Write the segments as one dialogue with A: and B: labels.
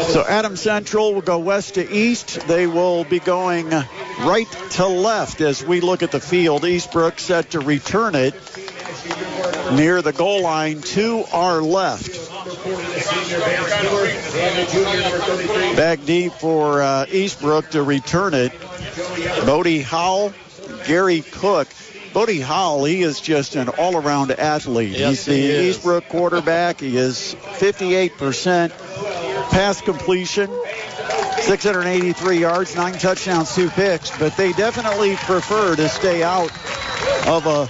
A: So Adams Central will go west to east. They will be going right to left as we look at the field. Eastbrook set to return it near the goal line to our left. Back deep for Eastbrook to return it. Bodie Howell, Gary Cook. Bodie Howell, he is just an all-around athlete.
B: Yes,
A: He's the Eastbrook quarterback. He is 58% pass completion, 683 yards, 9 touchdowns, 2 picks. But they definitely prefer to stay out of a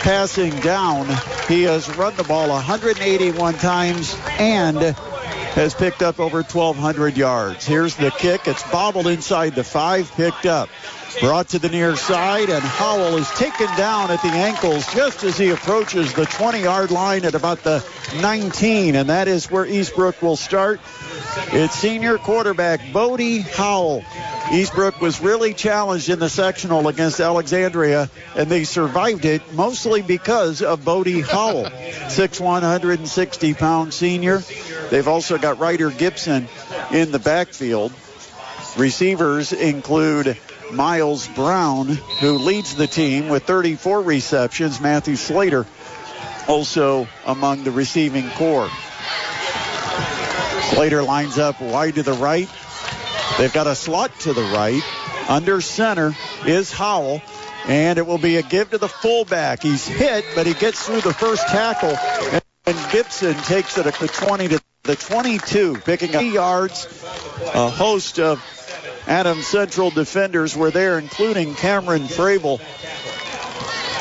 A: passing down. He has run the ball 181 times and has picked up over 1,200 yards. Here's the kick. It's bobbled inside the 5, picked up. Brought to the near side, and Howell is taken down at the ankles just as he approaches the 20-yard line at about the 19, and that is where Eastbrook will start. It's senior quarterback Bodie Howell. Eastbrook was really challenged in the sectional against Alexandria, and they survived it mostly because of Bodie Howell, 6'1", 160-pound senior. They've also got Ryder Gibson in the backfield. Receivers include Miles Brown, who leads the team with 34 receptions. Matthew Slater also among the receiving corps. Slater lines up wide to the right. They've got a slot to the right. Under center is Howell, and it will be a give to the fullback. He's hit, but he gets through the first tackle, and Gibson takes it at the 20 to the 22, picking up 3 yards. A host of Adams Central defenders were there, including Cameron Fravel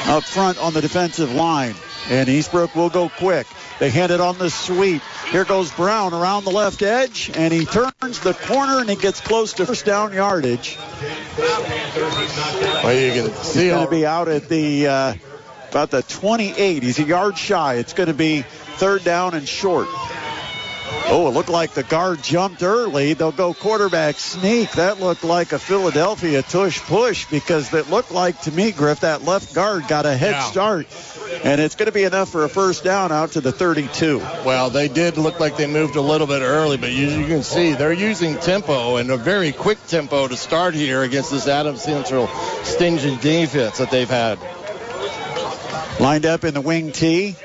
A: up front on the defensive line. And Eastbrook will go quick. They hand it on the sweep. Here goes Brown around the left edge, and he turns the corner, and he gets close to first down yardage.
B: Well, you can see
A: he's going to be out at the about the 28. He's a yard shy. It's going to be 3rd down and short. Oh, it looked like the guard jumped early. They'll go quarterback sneak. That looked like a Philadelphia tush push, because it looked like to me, Griff, that left guard got a head start. And it's going to be enough for a first down out to the 32.
B: Well, they did look like they moved a little bit early, but you can see they're using tempo, and a very quick tempo to start here against this Adams Central stinging defense that they've had.
A: Lined up in the wing tee.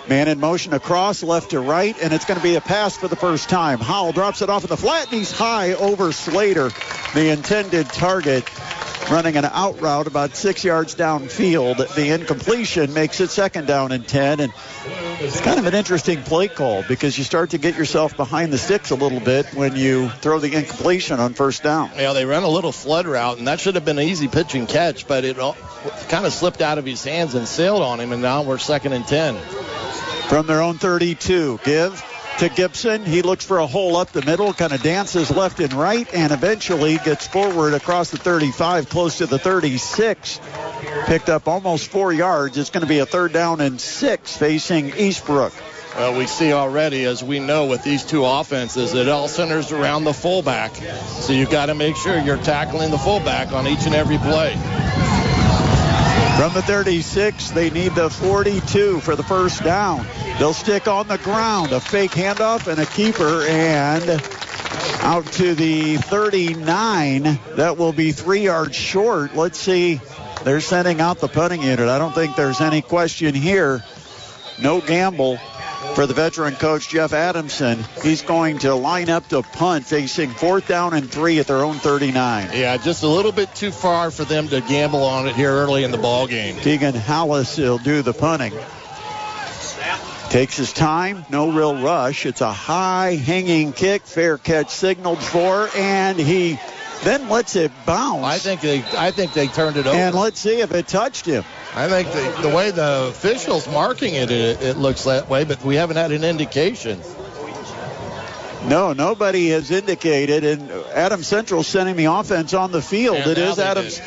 A: Man in motion across left to right, and it's going to be a pass for the first time. Howell drops it off in the flat, and he's high over Slater, the intended target, running an out route about 6 yards downfield. The incompletion makes it 2nd down and 10, and it's kind of an interesting play call because you start to get yourself behind the sticks a little bit when you throw the incompletion on first down.
B: Yeah, they run a little flood route, and that should have been an easy pitch and catch, but it kind of slipped out of his hands and sailed on him, and now we're 2nd and 10.
A: From their own 32, give to Gibson. He looks for a hole up the middle, kind of dances left and right, and eventually gets forward across the 35, close to the 36. Picked up almost 4 yards. It's going to be a 3rd down and 6 facing Eastbrook.
B: Well, we see already, as we know with these two offenses, it all centers around the fullback. So you've got to make sure you're tackling the fullback on each and every play.
A: From the 36, they need the 42 for the first down. They'll stick on the ground. A fake handoff and a keeper, and out to the 39. That will be 3 yards short. Let's see. They're sending out the punting unit. I don't think there's any question here. No gamble for the veteran coach, Jeff Adamson. He's going to line up to punt, facing 4th down and 3 at their own 39.
B: Yeah, just a little bit too far for them to gamble on it here early in the ball game.
A: Tegan Hallis will do the punting. Takes his time, no real rush. It's a high hanging kick, fair catch signaled for, and he then lets it bounce.
B: I think they turned it over.
A: And let's see if it touched him.
B: I think the way the official's marking it, it looks that way, but we haven't had an indication.
A: No, nobody has indicated, and Adams Central sending the offense on the field.
B: And
A: it is Adams.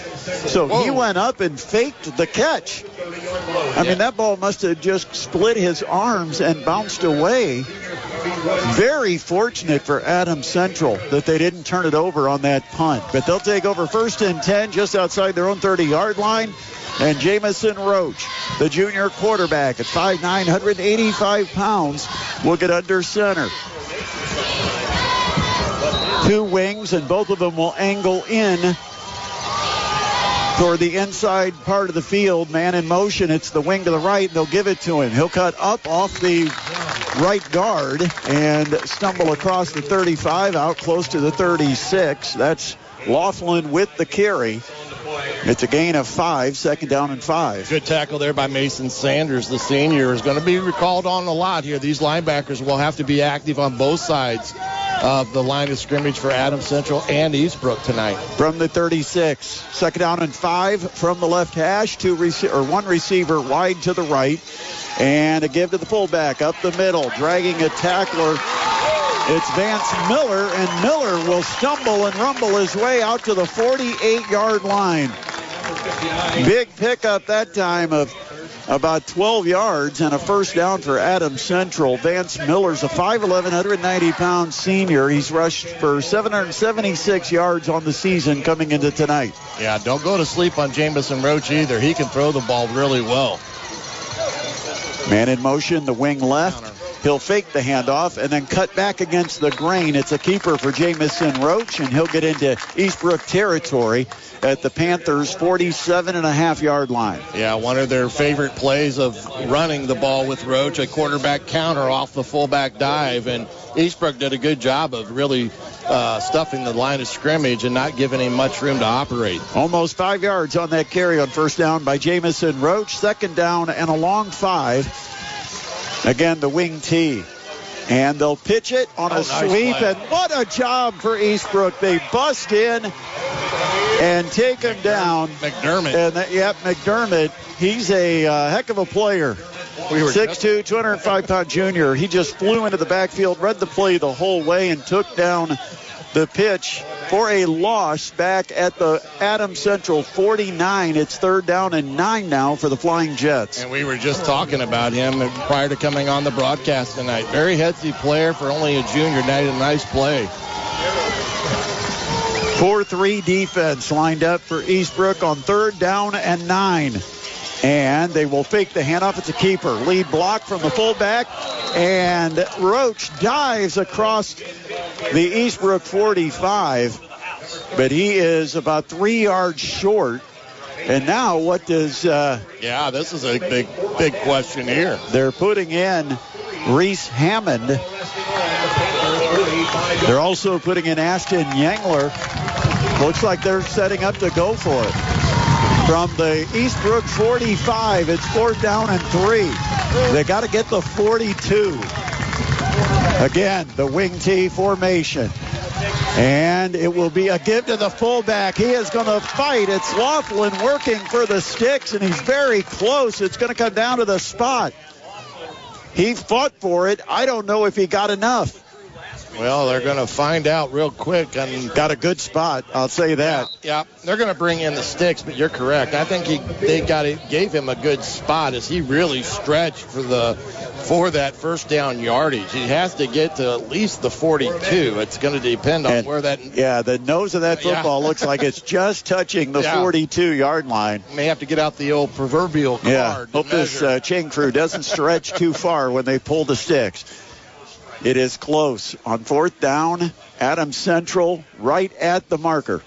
A: So he went up and faked the catch. I mean, that ball must have just split his arms and bounced away. Very fortunate for Adams Central that they didn't turn it over on that punt. But they'll take over 1st and 10 just outside their own 30-yard line. And Jamison Roach, the junior quarterback at 5'9", 185 pounds, will get under center. two wings, and both of them will angle in toward the inside part of the field. Man in motion. It's the wing to the right, and they'll give it to him. He'll cut up off the right guard and stumble across the 35 out close to the 36. That's Laughlin with the carry. It's a gain of 5, second down and 5.
B: Good tackle there by Mason Sanders. The senior is going to be recalled on a lot here. These linebackers will have to be active on both sides of the line of scrimmage for Adams Central and Eastbrook tonight.
A: From the 36, second down and 5 from the left hash. One receiver wide to the right. And a give to the fullback up the middle, dragging a tackler. It's Vance Miller, and Miller will stumble and rumble his way out to the 48-yard line. Big pickup that time of about 12 yards and a first down for Adams Central. Vance Miller's a 5'11", 190-pound senior. He's rushed for 776 yards on the season coming into tonight.
B: Yeah, don't go to sleep on Jamison Roach either. He can throw the ball really well.
A: Man in motion, the wing left. He'll fake the handoff and then cut back against the grain. It's a keeper for Jamison Roach, and he'll get into Eastbrook territory at the Panthers' 47.5-yard line.
B: Yeah, one of their favorite plays of running the ball with Roach, a quarterback counter off the fullback dive, and Eastbrook did a good job of really stuffing the line of scrimmage and not giving him much room to operate.
A: Almost 5 yards on that carry on first down by Jamison Roach. Second down and a long 5. Again, the wing tee. And they'll pitch it on a sweep. Play. And what a job for Eastbrook. They bust in and take him down.
B: McDermott.
A: And McDermott. He's a heck of a player. 6'2", 205-pound junior. He just flew into the backfield, read the play the whole way, and took down the pitch for a loss back at the Adams Central 49. It's third down and 9 now for the Flying Jets.
B: And we were just talking about him prior to coming on the broadcast tonight. Very headsy player for only a junior. Nice play.
A: 4-3 defense lined up for Eastbrook on third down and 9. And they will fake the handoff. It's a keeper. Lead block from the fullback. And Roach dives across the Eastbrook 45. But he is about 3 yards short. And now what does...
B: this is a big question here.
A: They're putting in Reese Hammond. They're also putting in Ashton Yangler. Looks like they're setting up to go for it. From the Eastbrook 45, it's fourth down and 3. They got to get the 42. Again, the wing tee formation. And it will be a give to the fullback. He is going to fight. It's Laughlin working for the sticks, and he's very close. It's going to come down to the spot. He fought for it. I don't know if he got enough.
B: Well, they're going to find out real quick.
A: Got a good spot, I'll say that.
B: Yeah, they're going to bring in the sticks, but you're correct. I think they gave him a good spot as he really stretched for that first down yardage. He has to get to at least the 42. It's going to depend on where that...
A: Yeah, the nose of that football looks like it's just touching the 42-yard line.
B: May have to get out the old proverbial card.
A: Yeah, hope this chain crew doesn't stretch too far when they pull the sticks. It is close on fourth down. Adams Central right at the marker.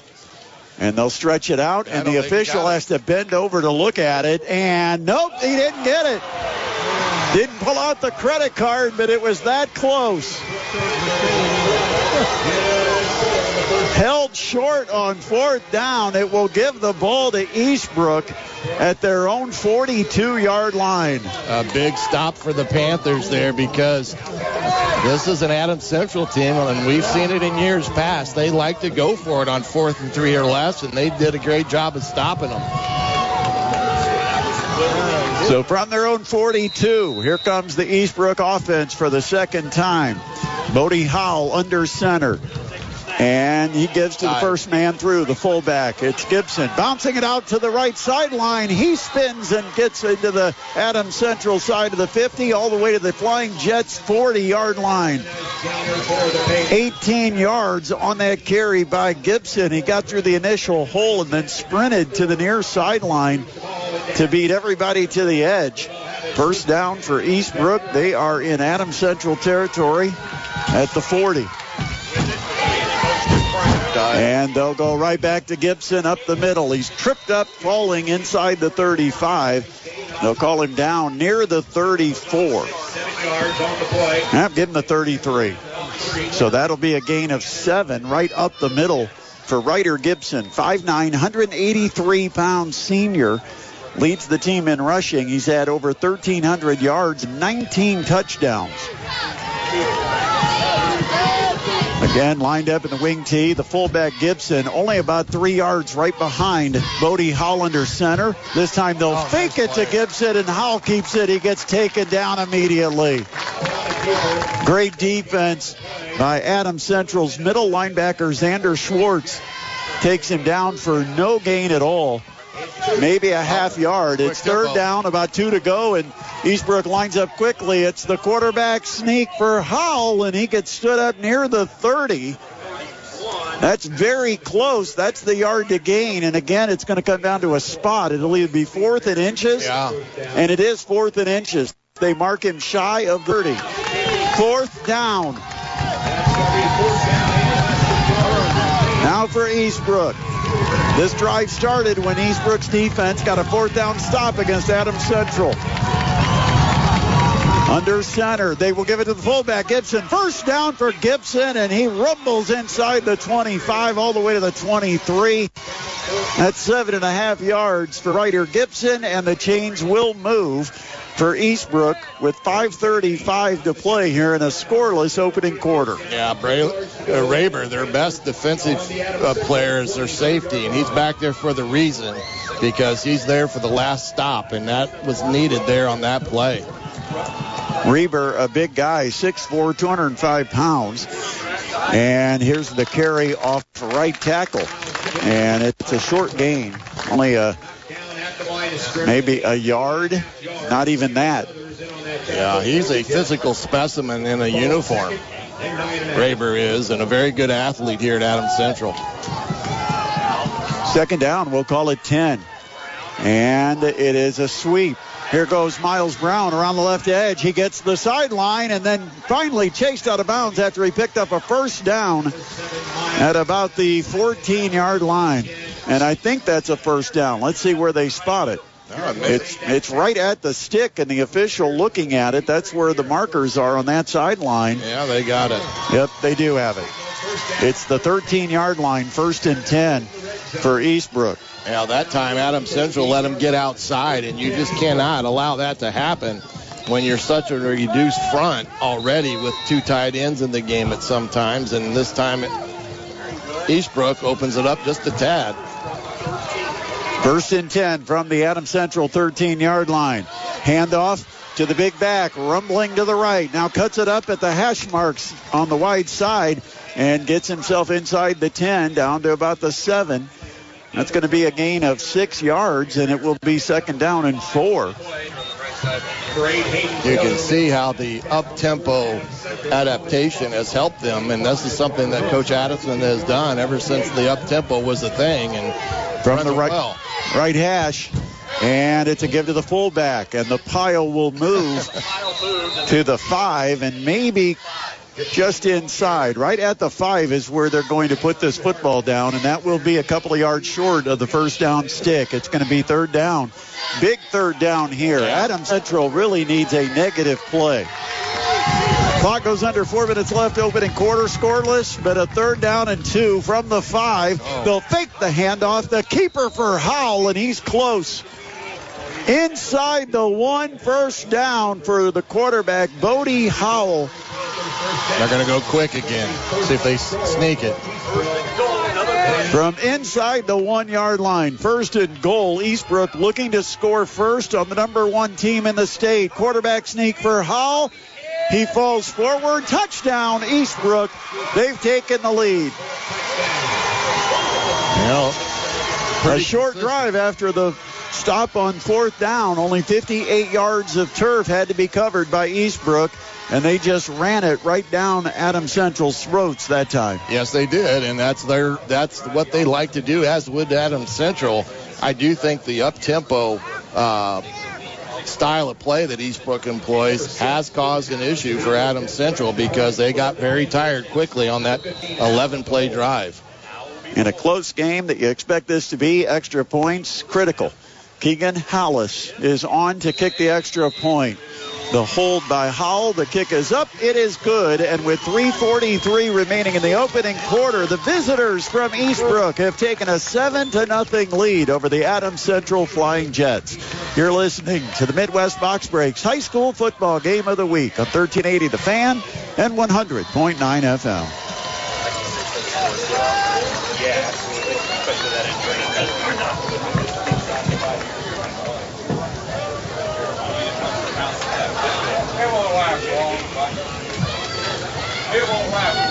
A: And they'll stretch it out, and the official has to bend over to look at it. And nope, he didn't get it. Didn't pull out the credit card, but it was that close. Held short on fourth down. It will give the ball to Eastbrook at their own 42-yard line.
B: A big stop for the Panthers there, because this is an Adams Central team, and we've seen it in years past. They like to go for it on 4th and 3 or less, and they did a great job of stopping them.
A: So from their own 42, here comes the Eastbrook offense for the second time. Bodie Howell under center. And he gives to the first man through, the fullback. It's Gibson bouncing it out to the right sideline. He spins and gets into the Adams Central side of the 50, all the way to the Flying Jets 40-yard line. 18 yards on that carry by Gibson. He got through the initial hole and then sprinted to the near sideline to beat everybody to the edge. First down for Eastbrook. They are in Adams Central territory at the 40. And they'll go right back to Gibson up the middle. He's tripped up, falling inside the 35. They'll call him down near the 34. Give him the 33. So that'll be a gain of 7 right up the middle for Ryder Gibson. 5'9", 183-pound senior. Leads the team in rushing. He's had over 1,300 yards, 19 touchdowns. Again, lined up in the wing tee, the fullback Gibson, only about 3 yards right behind Bodie Hollander center. This time they'll fake it to Gibson, and Howell keeps it. He gets taken down immediately. Great defense by Adams Central's middle linebacker, Xander Schwartz. Takes him down for no gain at all. Maybe a half yard. It's third down, about 2 to go, and Eastbrook lines up quickly. It's the quarterback sneak for Howell, and he gets stood up near the 30. That's very close. That's the yard to gain, and again, it's going to come down to a spot. It'll either be 4th and inches, and it is 4th and inches. They mark him shy of 30. 4th down. Now for Eastbrook. This drive started when Eastbrook's defense got a 4th down stop against Adams Central. Under center, they will give it to the fullback, Gibson. First down for Gibson, and he rumbles inside the 25 all the way to the 23. That's 7.5 yards for Ryder Gibson, and the chains will move for Eastbrook with 5:35 to play here in a scoreless opening quarter.
B: Yeah, Raber, their best defensive player is their safety, and he's back there for the reason, because he's there for the last stop, and that was needed there on that play.
A: Reber, a big guy, 6'4", 205 pounds. And here's the carry off right tackle. And it's a short gain, only maybe a yard, not even that.
B: Yeah, he's a physical specimen in a uniform. Raber is, and a very good athlete here at Adams Central.
A: Second down, we'll call it 10. And it is a sweep. Here goes Miles Brown around the left edge. He gets the sideline and then finally chased out of bounds after he picked up a first down at about the 14-yard line. And I think that's a first down. Let's see where they spot it. It's right at the stick, and the official looking at it, that's where the markers are on that sideline.
B: Yeah, they got it.
A: Yep, they do have it. It's the 13-yard line, 1st and 10 for Eastbrook.
B: Yeah, that time Adams Central let him get outside, and you just cannot allow that to happen when you're such a reduced front already with 2 tight ends in the game at some times, and this time Eastbrook opens it up just a tad.
A: 1st and 10 from the Adams Central 13-yard line. Handoff to the big back, rumbling to the right. Now cuts it up at the hash marks on the wide side and gets himself inside the 10 down to about the 7. That's going to be a gain of 6 yards, and it will be 2nd down and 4.
B: You can see how the up-tempo adaptation has helped them, and this is something that Coach Addison has done ever since the up-tempo was a thing. And
A: from the right hash, and it's a give to the fullback, and the pile will move to the 5 and maybe just inside. Right at the 5 is where they're going to put this football down, and that will be a couple of yards short of the first down stick. It's going to be 3rd down. Big 3rd down here. Adams Central really needs a negative play. Clock goes under, 4 minutes left, opening quarter, scoreless, but a 3rd down and 2 from the 5. They'll fake the handoff. The keeper for Howell, and he's close. Inside the 1, first down for the quarterback, Bodie Howell.
B: They're going to go quick again. See if they sneak it.
A: From inside the 1-yard line, 1st and goal. Eastbrook looking to score first on the number 1 team in the state. Quarterback sneak for Howell. He falls forward. Touchdown, Eastbrook. They've taken the lead. A short drive after the stop on 4th down. Only 58 yards of turf had to be covered by Eastbrook, and they just ran it right down Adams Central's throats that time.
B: Yes, they did, and that's what they like to do, as would Adams Central. I do think the up-tempo style of play that Eastbrook employs has caused an issue for Adams Central because they got very tired quickly on that 11-play drive.
A: In a close game that you expect this to be, extra points critical. Keegan Hallis is on to kick the extra point. The hold by Howell. The kick is up. It is good. And with 3:43 remaining in the opening quarter, the visitors from Eastbrook have taken a 7-0 lead over the Adams Central Flying Jets. You're listening to the Midwest Box Breaks High School Football Game of the Week on 1380 The Fan and 100.9 FM.
C: It won't last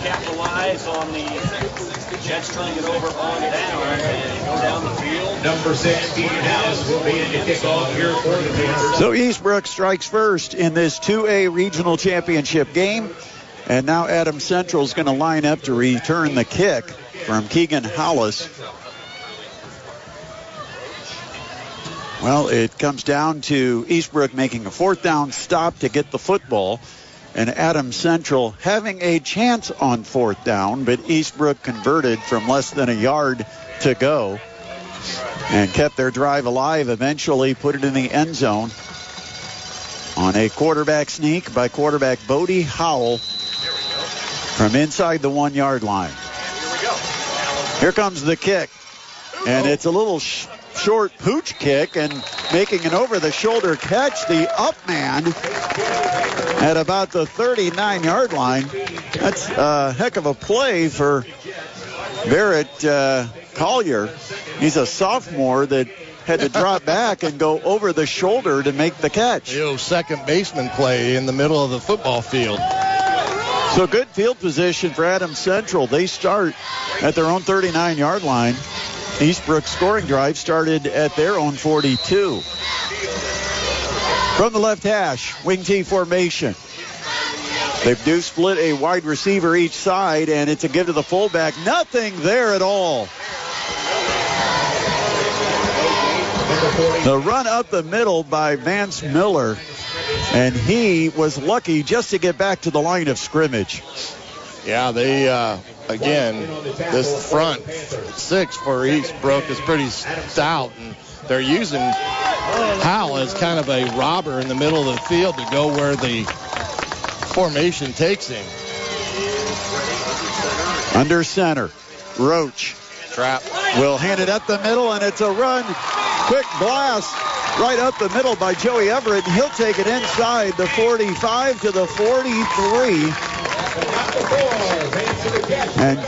C: capitalize on the Jets turning it over on down and go down the field. Number 16 House will be in the kickoff here for the Panthers.
A: So Eastbrook strikes first in this 2A regional championship game. And now Adams Central is going to line up to return the kick from Keegan Hollis. Well, it comes down to Eastbrook making a 4th down stop to get the football, and Adams Central having a chance on 4th down, but Eastbrook converted from less than a yard to go and kept their drive alive, eventually put it in the end zone on a quarterback sneak by quarterback Bodie Howell from inside the 1-yard line. Here comes the kick, and it's a little short pooch kick, and making an over-the-shoulder catch, the up man at about the 39-yard line. That's a heck of a play for Barrett Collier. He's a sophomore that had to drop back and go over the shoulder to make the catch.
B: Second baseman play in the middle of the football field.
A: So good field position for Adams Central. They start at their own 39-yard line. Eastbrook's scoring drive started at their own 42. From the left hash, wing T formation. They do split a wide receiver each side, and it's a give to the fullback. Nothing there at all. The run up the middle by Vance Miller, and he was lucky just to get back to the line of scrimmage.
B: Yeah, they, again, this front 6 for Eastbrook is pretty stout, and they're using Howell as kind of a robber in the middle of the field to go where the formation takes him.
A: Under center, Roach.
B: Trap.
A: Will hand it up the middle, and it's a run. Quick blast right up the middle by Joey Everett, and he'll take it inside the 45 to the 43. And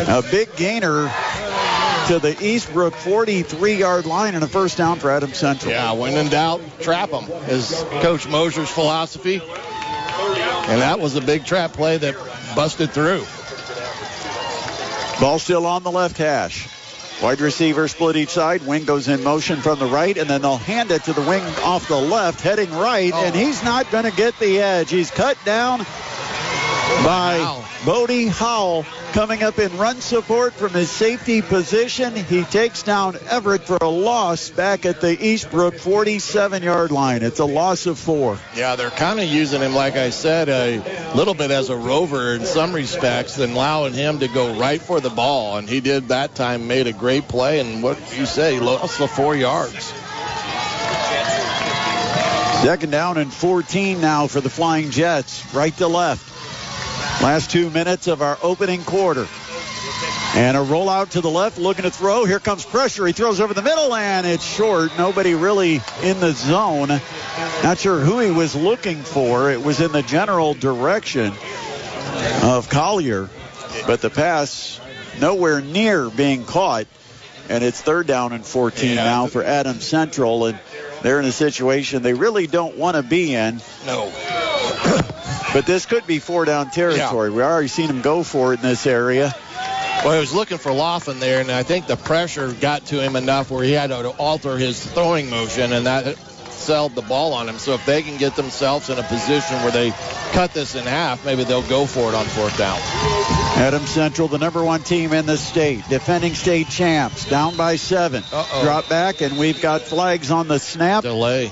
A: a big gainer to the Eastbrook 43-yard line and a 1st down for Adams Central.
B: Yeah, when in doubt, trap them is Coach Moser's philosophy. And that was a big trap play that busted through.
A: Ball still on the left hash. Wide receiver split each side. Wing goes in motion from the right, and then they'll hand it to the wing off the left, heading right, and he's not going to get the edge. He's cut down by Bodie Howell, coming up in run support from his safety position. He takes down Everett for a loss back at the Eastbrook 47-yard line. It's a loss of 4.
B: Yeah, they're kind of using him, like I said, a little bit as a rover in some respects, than allowing him to go right for the ball. And he did that time, made a great play, and what you say, he lost the 4 yards.
A: 2nd down and 14 now for the Flying Jets, right to left. Last 2 minutes of our opening quarter. And a rollout to the left, looking to throw. Here comes pressure. He throws over the middle, and it's short. Nobody really in the zone. Not sure who he was looking for. It was in the general direction of Collier. But the pass nowhere near being caught. And it's 3rd down and 14 now for Adams Central. And they're in a situation they really don't want to be in.
B: No.
A: But this could be 4-down territory. Yeah. We already seen him go for it in this area.
B: Well, he was looking for Laughlin there, and I think the pressure got to him enough where he had to alter his throwing motion, and that sold the ball on him. So if they can get themselves in a position where they cut this in half, maybe they'll go for it on 4th down.
A: Adams Central, the number 1 team in the state, defending state champs, down by 7. Drop back, and we've got flags on the snap.
B: Delay.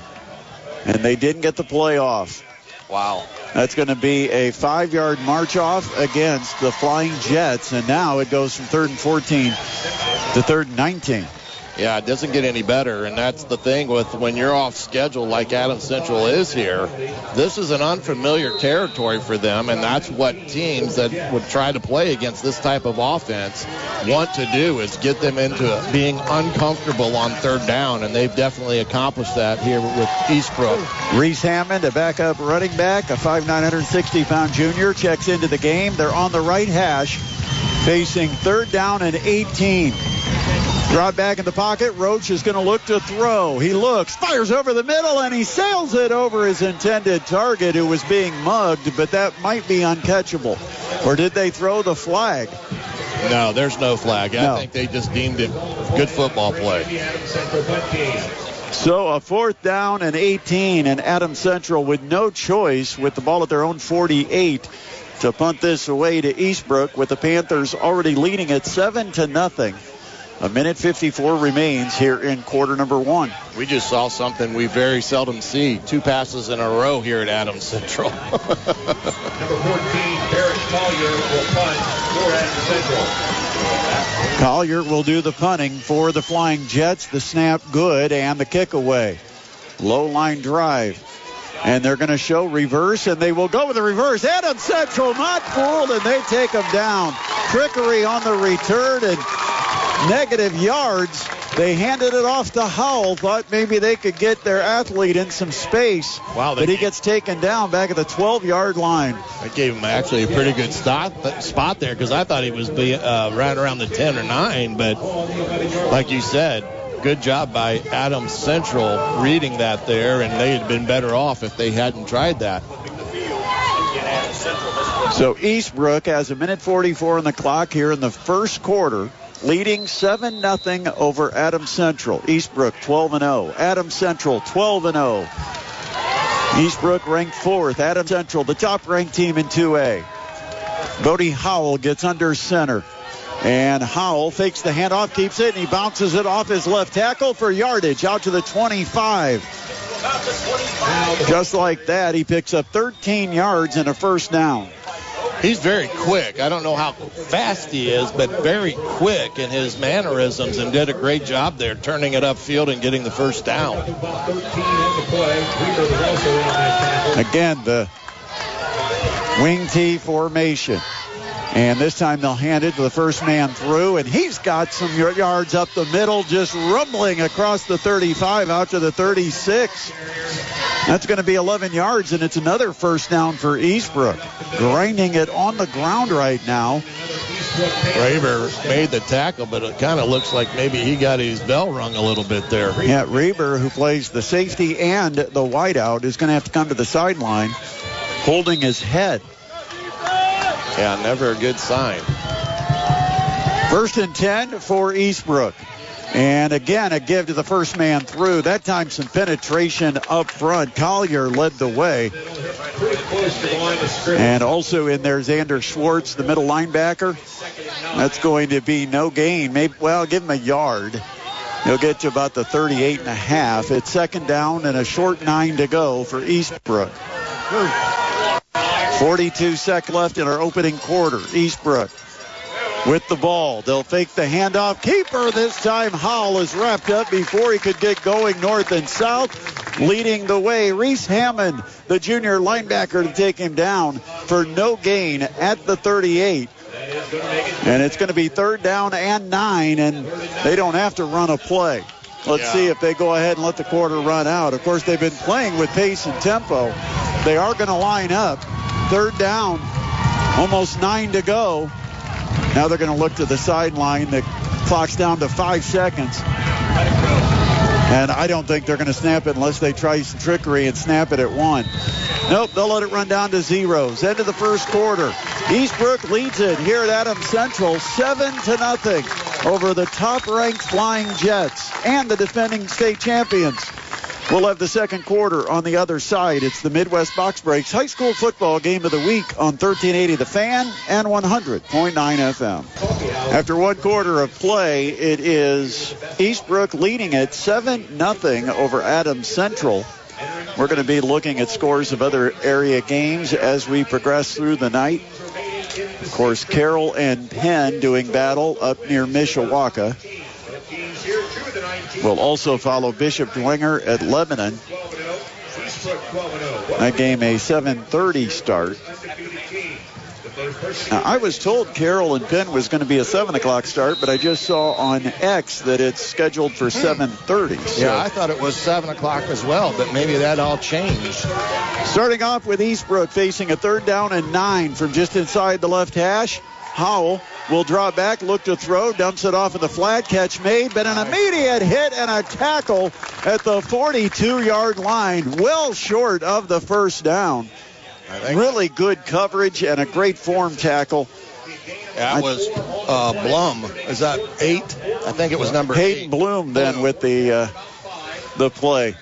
A: and they didn't get the play off.
B: Wow.
A: That's going to be a 5-yard march off against the Flying Jets, and now it goes from 3rd and 14 to 3rd and 19.
B: Yeah, it doesn't get any better, and that's the thing with when you're off schedule like Adams Central is here. This is an unfamiliar territory for them, and that's what teams that would try to play against this type of offense want to do, is get them into being uncomfortable on 3rd down, and they've definitely accomplished that here with Eastbrook.
A: Reese Hammond, a backup running back, a 5'9", 160-pound junior, checks into the game. They're on the right hash, facing 3rd down and 18. Drop back in the pocket. Roach is going to look to throw. He looks, fires over the middle, and he sails it over his intended target, who was being mugged, but that might be uncatchable. Or did they throw the flag?
B: No, there's no flag.
A: No.
B: I think they just deemed it good football play.
A: So a 4th down and 18, and Adams Central with no choice with the ball at their own 48 to punt this away to Eastbrook, with the Panthers already leading it 7-0. A minute 54 remains here in quarter number 1.
B: We just saw something we very seldom see. 2 passes in a row here at Adams Central.
C: Number 14, Barrett Collier will punt for Adams Central.
A: Collier will do the punting for the Flying Jets. The snap good, and the kick away. Low line drive. And they're going to show reverse, and they will go with the reverse. Adams Central not fooled, and they take them down. Trickery on the return, and negative yards. They handed it off to Howell. Thought maybe they could get their athlete in some space.
B: Wow,
A: but he gets taken down back at the 12-yard line.
B: I gave him actually a pretty good spot there, because I thought he was right around the 10 or 9. But like you said, good job by Adams Central reading that there, and they had been better off if they hadn't tried that.
A: So Eastbrook has a minute 44 on the clock here in the first quarter, leading 7-0 over Adams Central. Eastbrook 12-0. Adams Central 12-0. Eastbrook ranked 4th. Adams Central, the top-ranked team in 2A. Bodie Howell gets under center. And Howell fakes the handoff, keeps it, and he bounces it off his left tackle for yardage out to the 25. Just like that, he picks up 13 yards and a first down.
B: He's very quick. I don't know how fast he is, but very quick in his mannerisms, and did a great job there turning it upfield and getting the first down.
A: Again, the wing T formation. And this time they'll hand it to the first man through, and he's got some yards up the middle, just rumbling across the 35 out to the 36. That's going to be 11 yards, and it's another first down for Eastbrook. Grinding it on the ground right now.
B: Reber made the tackle, but it kind of looks like maybe he got his bell rung a little bit there.
A: Yeah, Reber, who plays the safety and the wideout, is going to have to come to the sideline holding his head.
B: Yeah, never a good sign.
A: 1st and 10 for Eastbrook. And again, a give to the first man through. That time some penetration up front. Collier led the way. And also in there, Xander Schwartz, the middle linebacker. That's going to be no gain. Maybe, well, give him a yard. He'll get to about the 38.5. It's 2nd down and a short 9 to go for Eastbrook. 42 seconds left in our opening quarter. Eastbrook with the ball. They'll fake the handoff. Keeper this time. Howell is wrapped up before he could get going north and south. Leading the way, Reese Hammond, the junior linebacker, to take him down for no gain at the 38. And it's going to be 3rd down and 9, and they don't have to run a play. Let's see if they go ahead and let the quarter run out. Of course, they've been playing with pace and tempo. They are going to line up. 3rd down, almost 9 to go. Now they're going to look to the sideline. The clock's down to 5 seconds. And I don't think they're going to snap it unless they try some trickery and snap it at 1. Nope, they'll let it run down to zeros. End of the first quarter. Eastbrook leads it here at Adams Central 7-0 over the top-ranked Flying Jets and the defending state champions. We'll have the second quarter on the other side. It's the Midwest Box Breaks High School Football Game of the Week on 1380 The Fan and 100.9 FM. After one quarter of play, it is Eastbrook leading it 7-0 over Adams Central. We're going to be looking at scores of other area games as we progress through the night. Of course, Carroll and Penn doing battle up near Mishawaka. We'll also follow Bishop Dwenger at Lebanon. That game a 7:30 start. Now, I was told Carroll and Penn was going to be a 7 o'clock start, but I just saw on X that it's scheduled for 7:30. So.
B: Yeah, I thought it was 7 o'clock as well, but maybe that all changed.
A: Starting off with Eastbrook facing a 3rd down and 9 from just inside the left hash. Howell will draw back, look to throw, dumps it off of the flat, catch made, but an immediate hit and a tackle at the 42-yard line, well short of the first down. Really good coverage and a great form tackle.
B: That was Blum. Is that 8? I think it was number 8.
A: Hayden Bloom then with the play.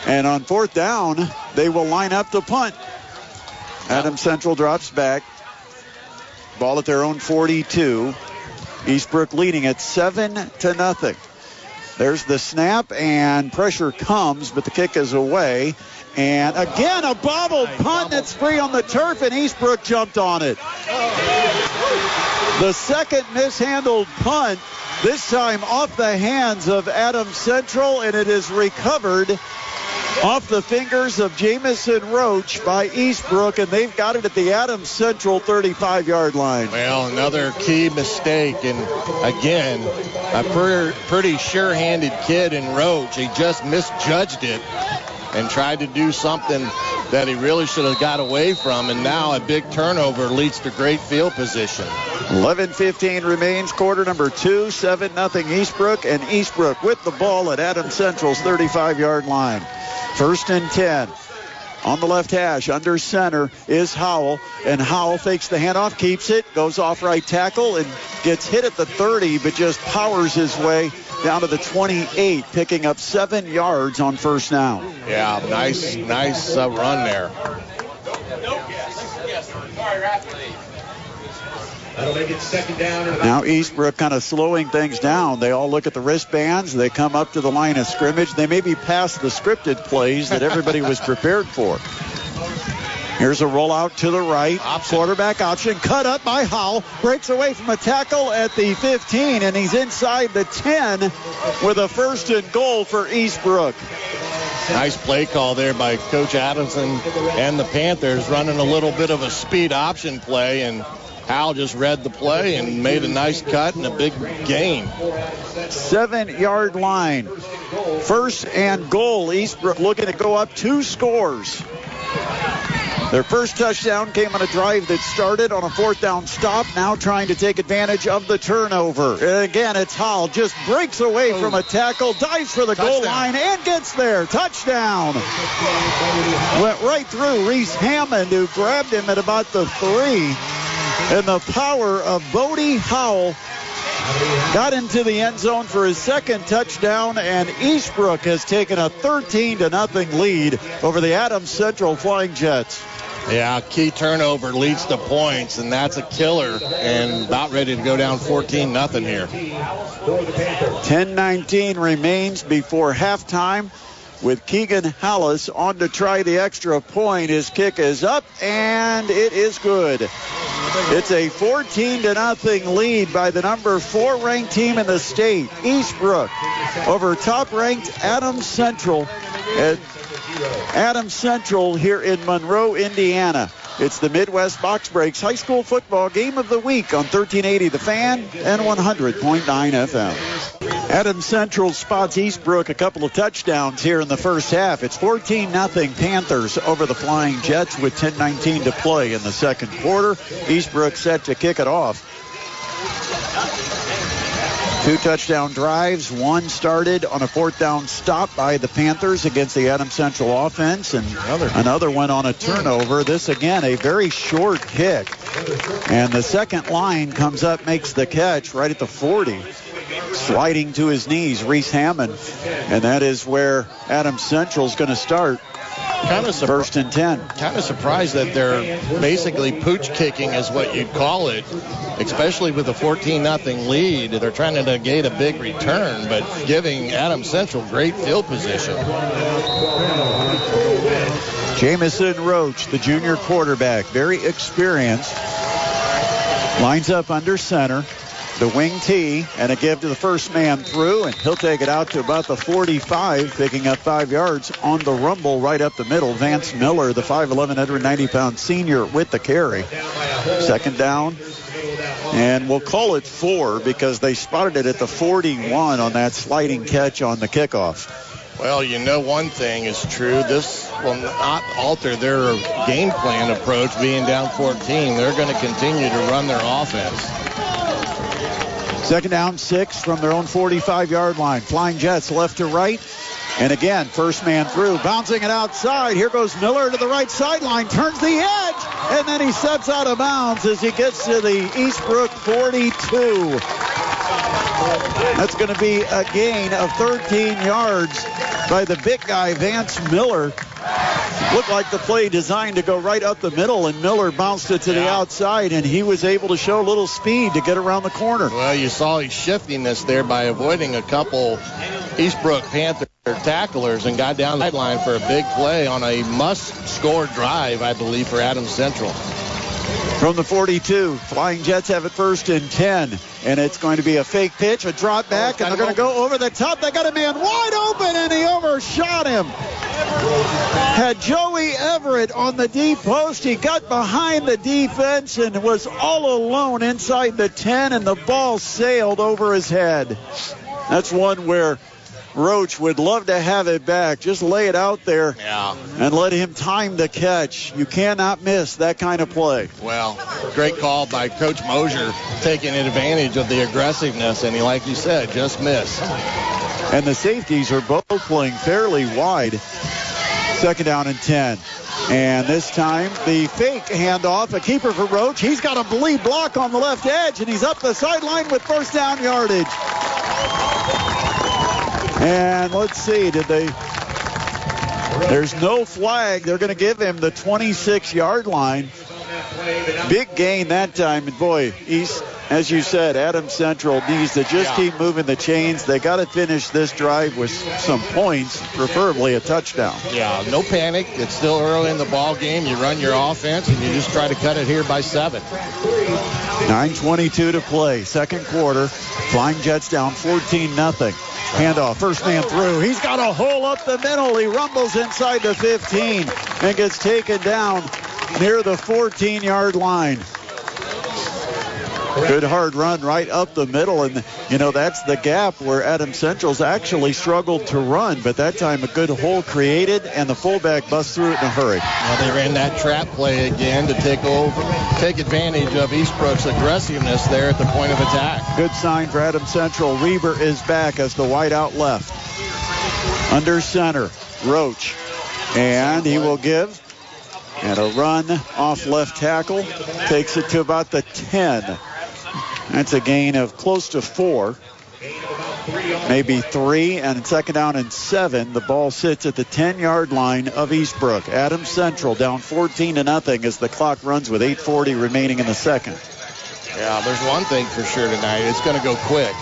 A: And on 4th down, they will line up to punt. Adams Central drops back. Ball at their own 42. Eastbrook leading at 7-0. There's the snap, and pressure comes, but the kick is away. And again, a bobbled punt that's free on the turf, and Eastbrook jumped on it. The second mishandled punt, this time off the hands of Adams Central, and it is recovered off the fingers of Jamison Roach by Eastbrook, and they've got it at the Adams Central 35-yard line.
B: Well, another key mistake, and again, a pretty sure-handed kid in Roach. He just misjudged it and tried to do something that he really should have got away from, and now a big turnover leads to great field position.
A: 11:15 remains, quarter number 2, 7-0 Eastbrook, and Eastbrook with the ball at Adams Central's 35-yard line. 1st and 10. On the left hash, under center is Howell, and Howell fakes the handoff, keeps it, goes off right tackle, and gets hit at the 30, but just powers his way down to the 28, picking up 7 yards on 1st down.
B: Yeah, nice run there.
C: That'll make it 2nd down.
A: Now Eastbrook kind of slowing things down. They all look at the wristbands. They come up to the line of scrimmage. They may be past the scripted plays that everybody was prepared for. Here's a rollout to the right. Quarterback option. Cut up by Howell. Breaks away from a tackle at the 15, and he's inside the 10 with a 1st and goal for Eastbrook.
B: Nice play call there by Coach Adamson and the Panthers, running a little bit of a speed option play, and Howell just read the play and made a nice cut and a big gain.
A: 7-yard line. 1st and goal. Eastbrook looking to go up 2 scores. Their first touchdown came on a drive that started on a 4th down stop, now trying to take advantage of the turnover. And again, it's Howell, just breaks away from a tackle, dives for the goal line, and gets there. Touchdown. Went right through Reese Hammond, who grabbed him at about the 3. And the power of Bodie Howell got into the end zone for his 2nd touchdown, and Eastbrook has taken a 13-0 lead over the Adams Central Flying Jets.
B: Yeah, key turnover leads to points, and that's a killer, and about ready to go down 14-0 here.
A: 10:19 remains before halftime, with Keegan Hallis on to try the extra point. His kick is up, and it is good. It's a 14-0 lead by the number 4 ranked team in the state, Eastbrook, over top-ranked Adams Central. Adams Central here in Monroe, Indiana. It's the Midwest Box Breaks High School Football Game of the Week on 1380 The Fan and 100.9 FM. Adams Central spots Eastbrook a couple of touchdowns here in the first half. It's 14-0 Panthers over the Flying Jets with 10:19 to play in the second quarter. Eastbrook set to kick it off. 2 touchdown drives. One started on a 4th down stop by the Panthers against the Adams Central offense, and another one on a turnover. This, again, a very short kick. And the second line comes up, makes the catch right at the 40. Sliding to his knees, Reese Hammond. And that is where Adams Central is going to start.
B: Kind of
A: First and 10.
B: Kind of surprised that they're basically pooch kicking is what you'd call it, especially with a 14-0 lead. They're trying to negate a big return, but giving Adams Central great field position.
A: Jamison Roach, the junior quarterback, very experienced. Lines up under center. The wing tee and a give to the first man through, and he'll take it out to about the 45, picking up 5 yards on the rumble right up the middle. Vance Miller, the 5'11", 190-pound senior, with the carry. Second down, and we'll call it 4 because they spotted it at the 41 on that sliding catch on the kickoff.
B: Well, you know one thing is true. This will not alter their game plan approach being down 14. They're going to continue to run their offense.
A: Second down, 6 from their own 45-yard line. Flying Jets left to right. And again, first man through, bouncing it outside. Here goes Miller to the right sideline, turns the edge, and then he steps out of bounds as he gets to the Eastbrook 42. That's going to be a gain of 13 yards by the big guy, Vance Miller. Looked like the play designed to go right up the middle, and Miller bounced it to the outside, and he was able to show a little speed to get around the corner.
B: Well, you saw his shiftiness there by avoiding a couple Eastbrook Panther tacklers and got down the sideline for a big play on a must-score drive, I believe, for Adams Central.
A: From the 42, Flying Jets have it first and 10, and it's going to be a fake pitch, a drop back, and they're going to go over the top. They got a man wide open, and he overshot him. Had Joey Everett on the deep post. He got behind the defense and was all alone inside the 10, and the ball sailed over his head. That's one where Roach would love to have it back. Just lay it out there and let him time the catch. You cannot miss that kind of play.
B: Well, great call by Coach Mosier, taking advantage of the aggressiveness, and he, like you said, just missed.
A: And the safeties are both playing fairly wide. Second down and 10. And this time, the fake handoff, a keeper for Roach. He's got a bleed block on the left edge, and he's up the sideline with first down yardage. And let's see, there's no flag. They're going to give him the 26-yard line. Big gain that time. And boy, as you said, Adams Central needs to just keep moving the chains. They got to finish this drive with some points, preferably a touchdown.
B: Yeah, no panic. It's still early in the ball game. You run your offense, and you just try to cut it here by 7.
A: 9:22 to play. Second quarter. Flying Jets down 14-0. Handoff, first man through. He's got a hole up the middle. He rumbles inside the 15 and gets taken down near the 14-yard line. Good hard run right up the middle, and that's the gap where Adams Central's actually struggled to run, but that time a good hole created, and the fullback busts through it in a hurry.
B: Well, they ran that trap play again to take advantage of Eastbrook's aggressiveness there at the point of attack.
A: Good sign for Adams Central. Reber is back as the wide out left. Under center, Roach, and he will give. And a run off left tackle takes it to about the 10. That's a gain of close to 4, maybe 3, and second down and 7. The ball sits at the 10-yard line of Eastbrook. Adams Central down 14-0 as the clock runs with 8:40 remaining in the second.
B: Yeah, there's one thing for sure tonight. It's going to go quick.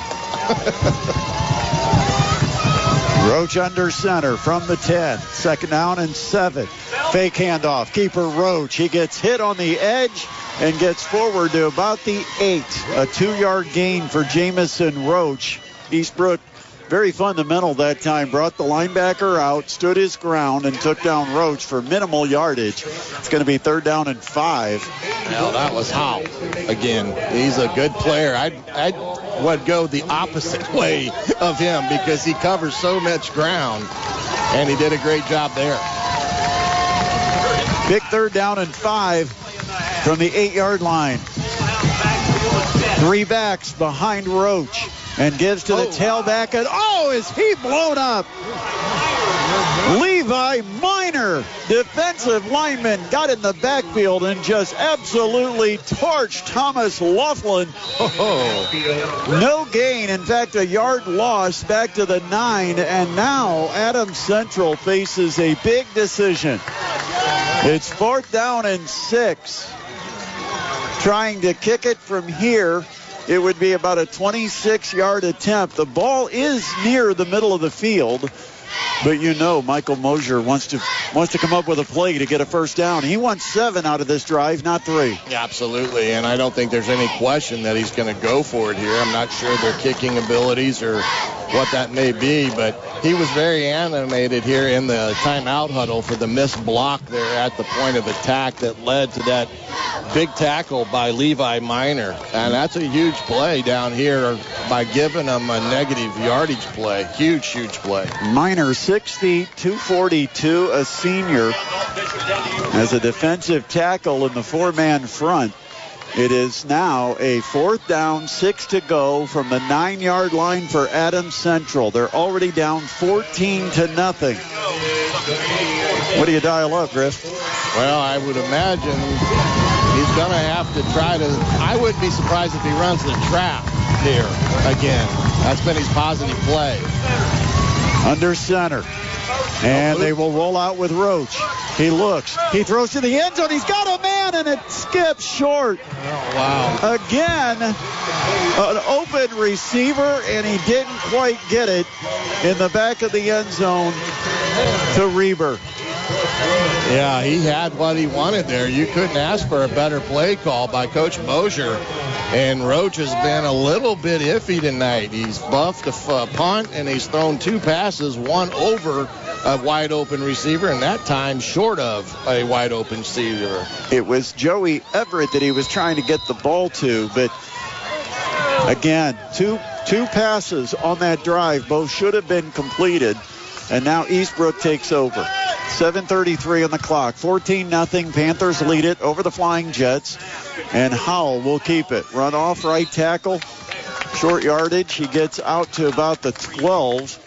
A: Roach under center from the 10. Second down and 7. Fake handoff. Keeper Roach. He gets hit on the edge and gets forward to about the 8. A 2-yard gain for Jamison Roach. Eastbrook, very fundamental that time. Brought the linebacker out, stood his ground, and took down Roach for minimal yardage. It's going to be third down and 5.
B: Well, that was Howe. Again, he's a good player. I would go the opposite way of him because he covers so much ground, and he did a great job there.
A: Big third down and 5 from the 8-yard line. 3 backs behind Roach and gives to the tailback, and is he blown up? Levi Minor, defensive lineman, got in the backfield and just absolutely torched Thomas Laughlin. No gain, in fact, a yard loss back to the 9, and now Adams Central faces a big decision. It's 4th down and 6. Trying to kick it from here, it would be about a 26-yard attempt. The ball is near the middle of the field, but Michael Mosier wants to come up with a play to get a first down. He wants 7 out of this drive, not 3.
B: Yeah, absolutely, and I don't think there's any question that he's going to go for it here. I'm not sure their kicking abilities or what that may be, but he was very animated here in the timeout huddle for the missed block there at the point of attack that led to that big tackle by Levi Minor. And that's a huge play down here by giving him a negative yardage play. Huge, huge play.
A: Minor, 6 feet, 242, a senior, as a defensive tackle in the 4-man front. It is now a 4th down, 6 to go from the 9-yard line for Adams Central. They're already down 14-0. What do you dial up, Griff?
B: Well, I would imagine he's going to have to try to... I wouldn't be surprised if he runs the trap here again. That's been his positive play.
A: Under center. And they will roll out with Roach. He looks. He throws to the end zone. He's got a man, and it skips short.
B: Oh, wow.
A: Again, an open receiver, and he didn't quite get it in the back of the end zone to Reber.
B: Yeah, he had what he wanted there. You couldn't ask for a better play call by Coach Mosier. And Roach has been a little bit iffy tonight. He's buffed a punt, and he's thrown 2 passes, one over a wide-open receiver, and that time short of a wide-open receiver.
A: It was Joey Everett that he was trying to get the ball to, but again, two passes on that drive. Both should have been completed, and now Eastbrook takes over. 7:33 on the clock. 14-0. Panthers lead it over the Flying Jets. And Howell will keep it. Run off right tackle. Short yardage. He gets out to about the 12.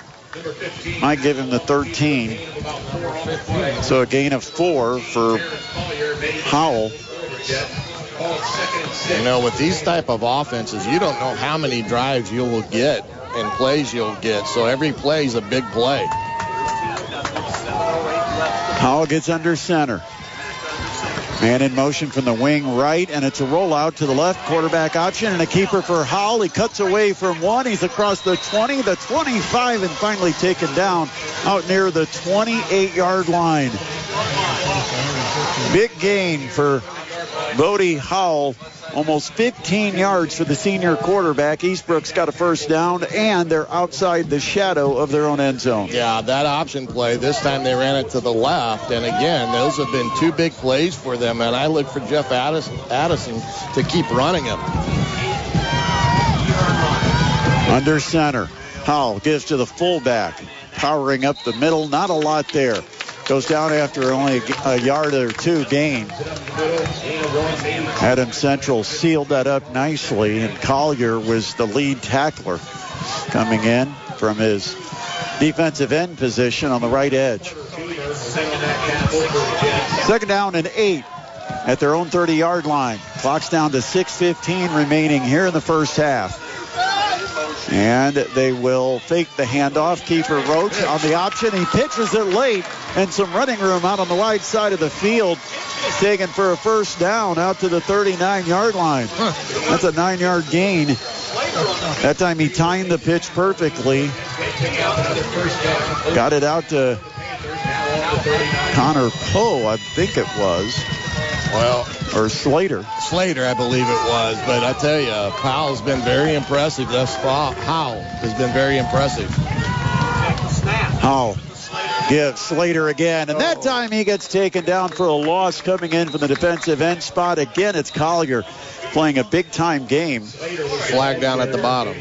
A: Might give him the 13. So a gain of 4 for Howell.
B: With these type of offenses, you don't know how many drives you will get and plays you'll get. So every play is a big play.
A: Howell gets under center. Man in motion from the wing right, and it's a rollout to the left. Quarterback option and a keeper for Howell. He cuts away from one. He's across the 20, the 25, and finally taken down out near the 28-yard line. Big gain for Bodie Howell. Almost 15 yards for the senior quarterback. Eastbrook's got a first down, and they're outside the shadow of their own end zone.
B: Yeah, that option play, this time they ran it to the left. And again, those have been 2 big plays for them. And I look for Jeff Addison to keep running them.
A: Under center. Howell gives to the fullback. Powering up the middle. Not a lot there. Goes down after only a yard or 2 gain. Adams Central sealed that up nicely, and Collier was the lead tackler coming in from his defensive end position on the right edge. 2nd down and 8 at their own 30-yard line. Clock's down to 6:15 remaining here in the first half. And they will fake the handoff. Keeper Roach on the option. He pitches it late, and some running room out on the wide side of the field. Taken for a first down out to the 39-yard line. That's a 9-yard gain. That time he timed the pitch perfectly. Got it out to Connor Poe, I think it was. Or Slater.
B: Slater, I believe it was. But I tell you, Powell's been very impressive thus far. Howell has been very impressive.
A: Howell gives Slater again. And that time he gets taken down for a loss coming in from the defensive end spot. Again, it's Collier playing a big-time game.
B: Flag down at the bottom.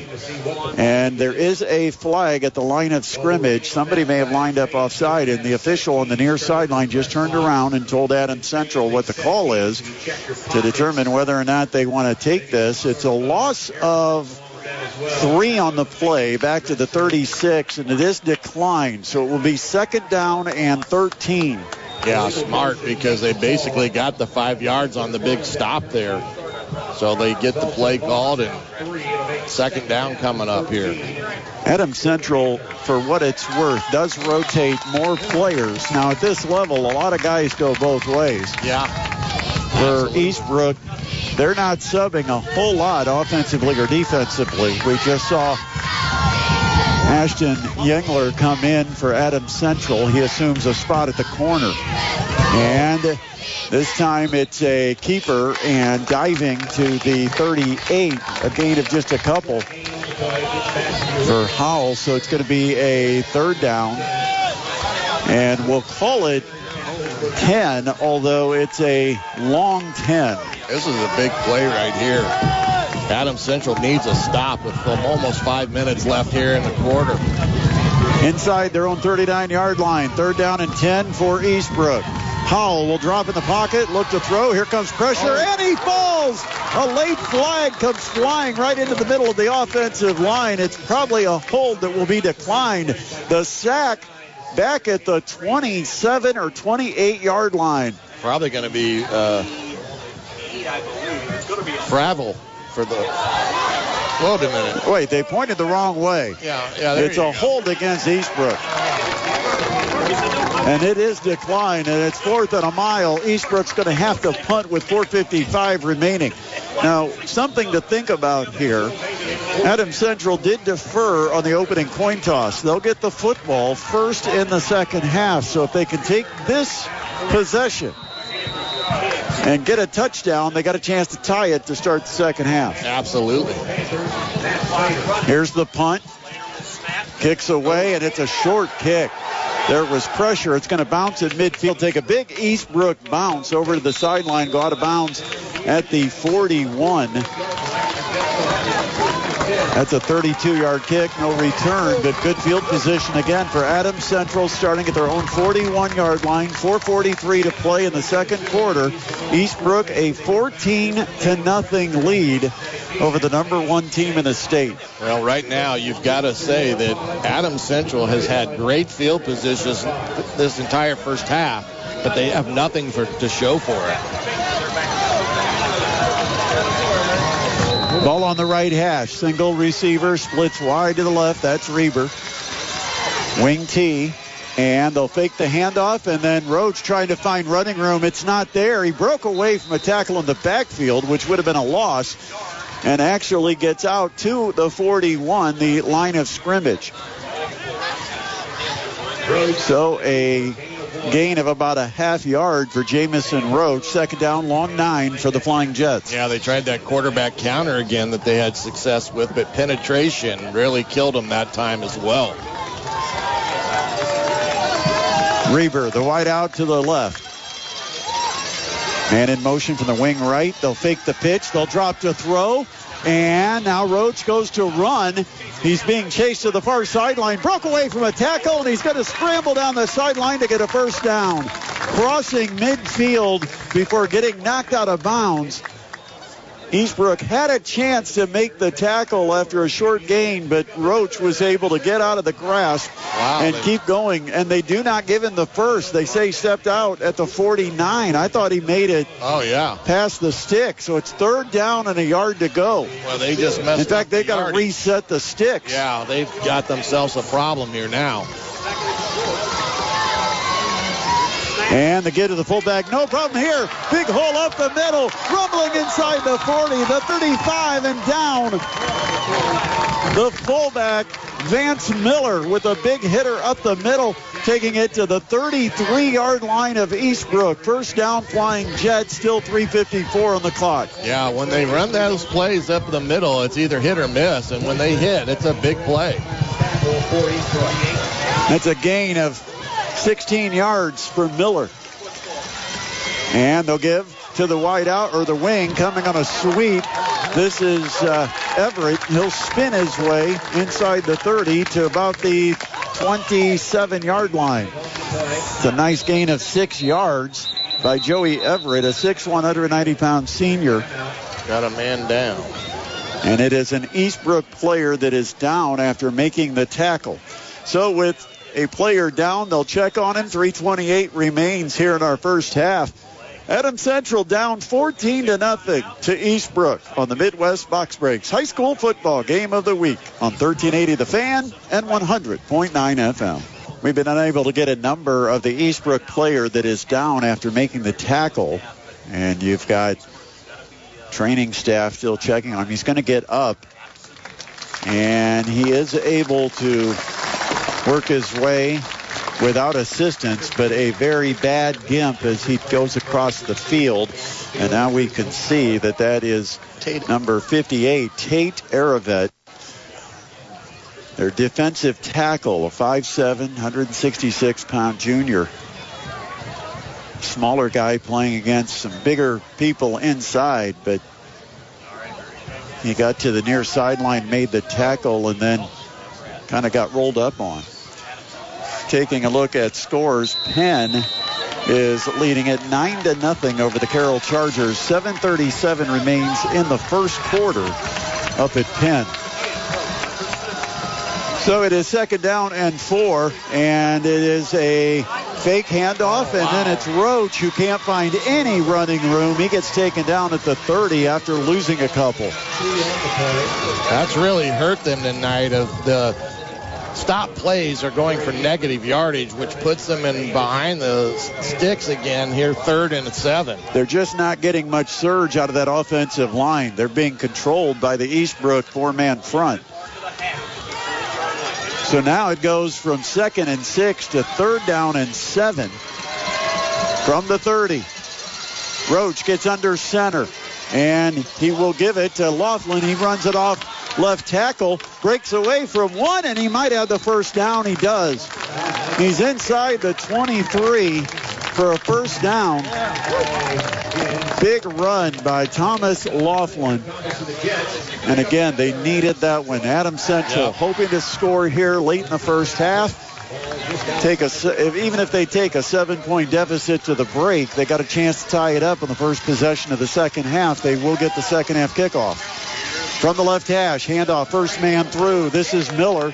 A: And there is a flag at the line of scrimmage. Somebody may have lined up offside, and the official on the near sideline just turned around and told Adams Central what the call is to determine whether or not they want to take this. It's a loss of 3 on the play back to the 36, and it is declined. So it will be 2nd down and 13.
B: Yeah, smart, because they basically got the 5 yards on the big stop there. So they get the play called, and second down coming up here.
A: Adams Central, for what it's worth, does rotate more players. Now, at this level, a lot of guys go both ways.
B: Yeah.
A: For Eastbrook, they're not subbing a whole lot offensively or defensively. We just saw Ashton Yengler come in for Adams Central. He assumes a spot at the corner. And this time it's a keeper and diving to the 38, a gain of just a couple for Howell. So it's going to be a third down. And we'll call it 10, although it's a long 10.
B: This is a big play right here. Adams Central needs a stop with almost 5 minutes left here in the quarter.
A: Inside their own 39-yard line. Third down and 10 for Eastbrook. Howell will drop in the pocket, look to throw. Here comes pressure, and he falls. A late flag comes flying right into the middle of the offensive line. It's probably a hold that will be declined. The sack back at the 27 or 28-yard line.
B: Probably going to be travel for the... Wait a minute.
A: Wait, they pointed the wrong way.
B: Yeah.
A: It's a hold against Eastbrook. And it is declined, and it's 4th and a mile. Eastbrook's going to have to punt with 4:55 remaining. Now, something to think about here. Adams Central did defer on the opening coin toss. They'll get the football first in the second half. So if they can take this possession and get a touchdown, they got a chance to tie it to start the second half.
B: Absolutely.
A: Here's the punt. Kicks away, and it's a short kick. There was pressure. It's going to bounce at midfield. Take a big Eastbrook bounce over to the sideline. Go out of bounds at the 41. That's a 32-yard kick. No return, but good field position again for Adams Central, starting at their own 41-yard line. 4:43 to play in the second quarter. Eastbrook a 14-0 lead over the number one team in the state.
B: Well, right now you've got to say that Adams Central has had great field positions this entire first half, but they have nothing to show for it.
A: Ball on the right hash. Single receiver, splits wide to the left. That's Reber. Wing T. And they'll fake the handoff, and then Roach trying to find running room. It's not there. He broke away from a tackle in the backfield, which would have been a loss, and actually gets out to the 41, the line of scrimmage. So a gain of about a half yard for Jamison Roach. Second down, long 9 for the Flying Jets.
B: Yeah, they tried that quarterback counter again that they had success with, but penetration really killed them that time as well.
A: Reber, the wide out to the left. And in motion from the wing right. They'll fake the pitch. They'll drop to throw. And now Roach goes to run. He's being chased to the far sideline. Broke away from a tackle, and he's going to scramble down the sideline to get a first down. Crossing midfield before getting knocked out of bounds. Eastbrook had a chance to make the tackle after a short gain, but Roach was able to get out of the grasp and keep going. And they do not give him the first. They say he stepped out at the 49. I thought he made it past the stick. So it's third down and a yard to go.
B: Well, they just messed up.
A: In fact, they've got to reset the sticks.
B: Yeah, they've got themselves a problem here now.
A: And the get to the fullback, no problem here. Big hole up the middle, rumbling inside the 40, the 35, and down. The fullback, Vance Miller, with a big hitter up the middle, taking it to the 33-yard line of Eastbrook. First down, Flying Jets, still 3:54 on the clock.
B: Yeah, when they run those plays up the middle, it's either hit or miss, and when they hit, it's a big play.
A: That's a gain of 16 yards for Miller. And they'll give to the wide out, or the wing, coming on a sweep. This is Everett. He'll spin his way inside the 30 to about the 27-yard line. It's a nice gain of 6 yards by Joey Everett, a 6'1", 190-pound senior.
B: Got a man down.
A: And it is an Eastbrook player that is down after making the tackle. So with a player down, they'll check on him. 3:28 remains here in our first half. Adams Central down 14-0 to Eastbrook on the Midwest Box Breaks High School Football Game of the Week on 1380 The Fan and 100.9 FM. We've been unable to get a number of the Eastbrook player that is down after making the tackle, and you've got training staff still checking on him. He's going to get up, and he is able to work his way without assistance, but a very bad gimp as he goes across the field. And now we can see that is number 58, Tate Aravet. Their defensive tackle, a 5'7", 166-pound junior. Smaller guy playing against some bigger people inside, but he got to the near sideline, made the tackle, and then kind of got rolled up on. Taking a look at scores, Penn is leading at 9-0 over the Carroll Chargers. 7:37 remains in the first quarter up at Penn. So it is 2nd down and 4, and it is a fake handoff, and then it's Roach who can't find any running room. He gets taken down at the 30 after losing a couple.
B: That's really hurt them tonight. Of the stop plays are going for negative yardage, which puts them in behind the sticks again here, 3rd and 7.
A: They're just not getting much surge out of that offensive line. They're being controlled by the Eastbrook 4-man front. So now it goes from 2nd and 6 to 3rd down and 7 from the 30. Roach gets under center, and he will give it to Laughlin. He runs it off left tackle, breaks away from one, and he might have the first down. He does. He's inside the 23 for a first down. Big run by Thomas Laughlin. And again, they needed that one. Adams Central hoping to score here late in the first half. Even if they take a 7-point deficit to the break, they got a chance to tie it up on the first possession of the second half. They will get the second half kickoff. From the left hash, handoff, first man through. This is Miller,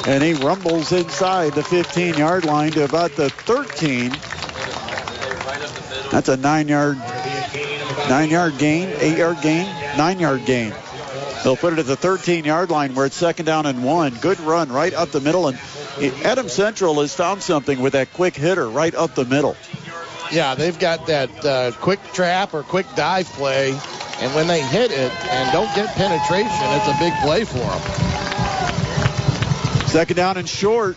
A: and he rumbles inside the 15-yard line to about the 13. That's a 9-yard gain, 8-yard gain, 9-yard gain. They'll put it at the 13-yard line where it's 2nd down and 1. Good run right up the middle, and Adams Central has found something with that quick hitter right up the middle.
B: Yeah, they've got that quick trap or quick dive play, and when they hit it and don't get penetration, it's a big play for them.
A: 2nd down and short,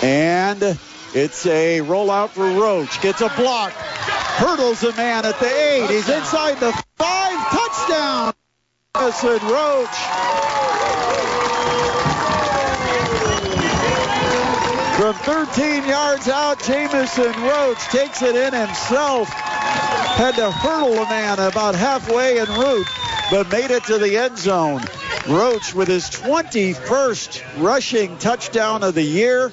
A: and it's a rollout for Roach. Gets a block, hurdles a man at the 8. He's inside the 5. Touchdown, Jamison Roach. From 13 yards out, Jamison Roach takes it in himself. Had to hurdle a man about halfway en route, but made it to the end zone. Roach with his 21st rushing touchdown of the year.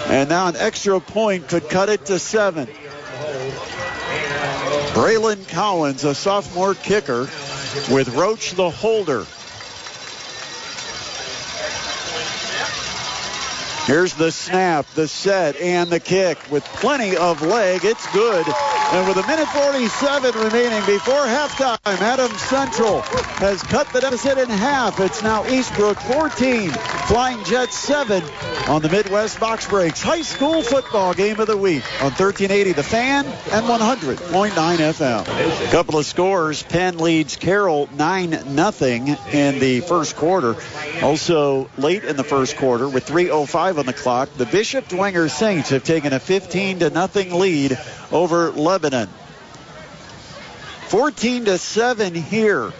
A: And now an extra point could cut it to 7. Braylon Collins, a sophomore kicker, with Roach the holder. Here's the snap, the set, and the kick with plenty of leg. It's good. And with 1:47 remaining before halftime, Adams Central has cut the deficit in half. It's now Eastbrook 14, Flying Jets 7 on the Midwest Box Breaks High School Football Game of the Week on 1380 The Fan and 100.9 FM. A couple of scores. Penn leads Carroll 9-0 in the first quarter. Also late in the first quarter with 3:05 on the clock, the Bishop Dwenger Saints have taken a 15-0 lead over Lebanon. 14-7 here.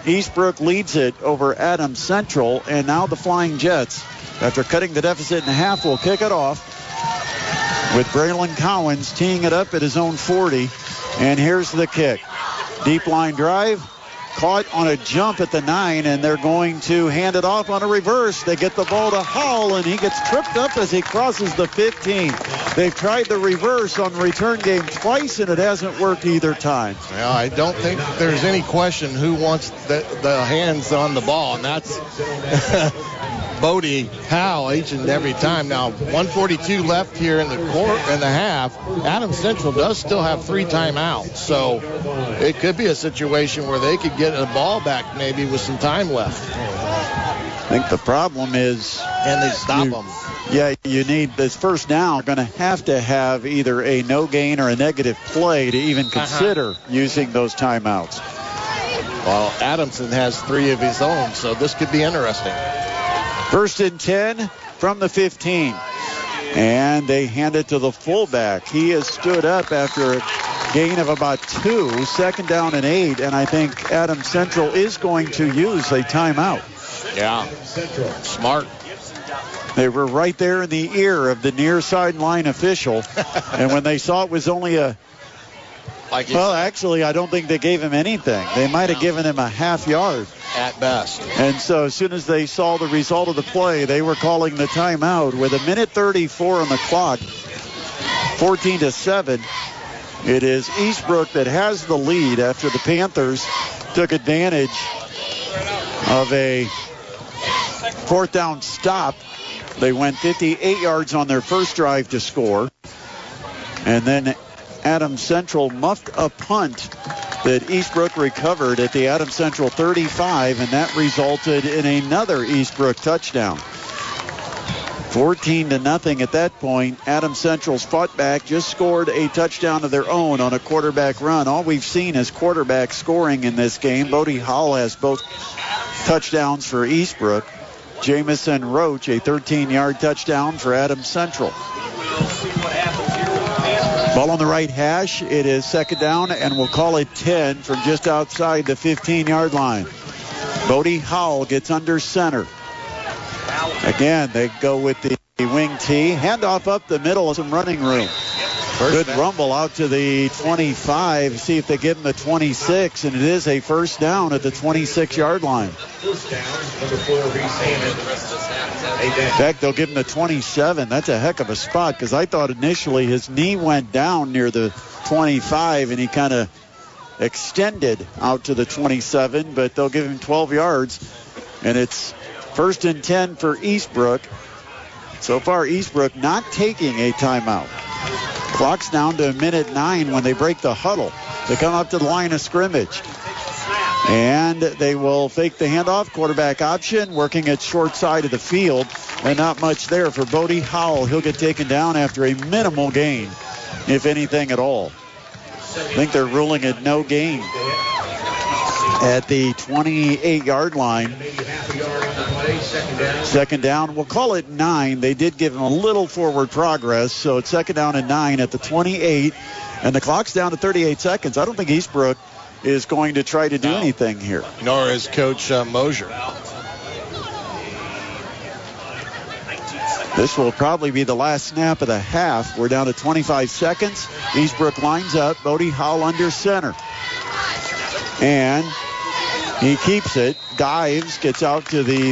A: Eastbrook leads it over Adams Central, and now the Flying Jets, after cutting the deficit in half, will kick it off with Braylon Collins teeing it up at his own 40. And here's the kick. Deep line drive. Caught on a jump at the 9, and they're going to hand it off on a reverse. They get the ball to Hall, and he gets tripped up as he crosses the 15. They've tried the reverse on the return game twice, and it hasn't worked either time.
B: Well, I don't think there's any question who wants the hands on the ball, and that's Bodie Howe each and every time. Now, 1:42 left here in the half. Adams Central does still have 3 timeouts, so it could be a situation where they could get the ball back maybe with some time left.
A: I think the problem is,
B: and they stop them.
A: Yeah, you need this first down. Going to have either a no gain or a negative play to even consider using those timeouts.
B: Well, Adamson has 3 of his own, so this could be interesting.
A: 1st and 10 from the 15. And they hand it to the fullback. He has stood up after a gain of about 2. 2nd down and 8. And I think Adams Central is going to use a timeout.
B: Yeah, smart.
A: They were right there in the ear of the near sideline official. And when they saw it was only actually, I don't think they gave him anything. They might have given him a half yard.
B: At best.
A: And so as soon as they saw the result of the play, they were calling the timeout with 1:34 on the clock. 14-7. It is Eastbrook that has the lead after the Panthers took advantage of a 4th down stop. They went 58 yards on their first drive to score. And then Adams Central muffed a punt that Eastbrook recovered at the Adams Central 35, and that resulted in another Eastbrook touchdown. 14-0 at that point. Adams Central's fought back, just scored a touchdown of their own on a quarterback run. All we've seen is quarterback scoring in this game. Bodie Hall has both touchdowns for Eastbrook. Jamison Roach, a 13-yard touchdown for Adams Central. Ball on the right hash. It is 2nd down, and we'll call it 10 from just outside the 15-yard line. Bodie Howell gets under center. Again, they go with the wing tee. Handoff up the middle of some running room. Good rumble out to the 25. See if they give him the 26, and it is a 1st down at the 26-yard line. In fact, they'll give him the 27. That's a heck of a spot, because I thought initially his knee went down near the 25, and he kind of extended out to the 27, but they'll give him 12 yards, and it's 1st and 10 for Eastbrook. So far, Eastbrook not taking a timeout. Clock's down to 1:09 when they break the huddle. They come up to the line of scrimmage. And they will fake the handoff. Quarterback option, working at short side of the field. And not much there for Bodie Howell. He'll get taken down after a minimal gain, if anything at all. I think they're ruling it no gain at the 28-yard line. 2nd down. We'll call it 9. They did give him a little forward progress, so it's 2nd down and 9 at the 28. And the clock's down to 38 seconds. I don't think Eastbrook is going to try to do anything here.
B: Nor is Coach Mosier.
A: This will probably be the last snap of the half. We're down to 25 seconds. Eastbrook lines up. Bodie Howell under center. And he keeps it. Dives. Gets out to the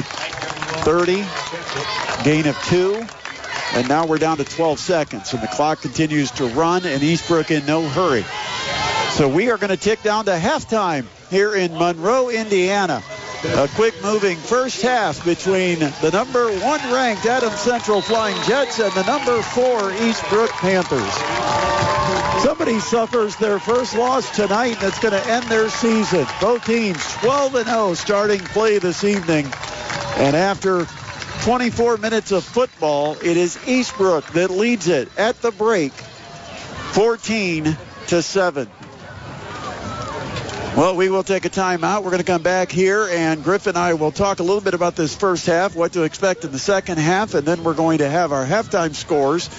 A: 30. Gain of 2. And now we're down to 12 seconds. And the clock continues to run. And Eastbrook in no hurry. So we are going to tick down to halftime here in Monroe, Indiana. A quick moving first half between the number 1 ranked Adams Central Flying Jets and the number 4 Eastbrook Panthers. Somebody suffers their first loss tonight that's going to end their season. Both teams 12-0 starting play this evening. And after 24 minutes of football, it is Eastbrook that leads it at the break, 14-7. Well, we will take a timeout. We're going to come back here, and Griff and I will talk a little bit about this first half, what to expect in the second half, and then we're going to have our halftime scores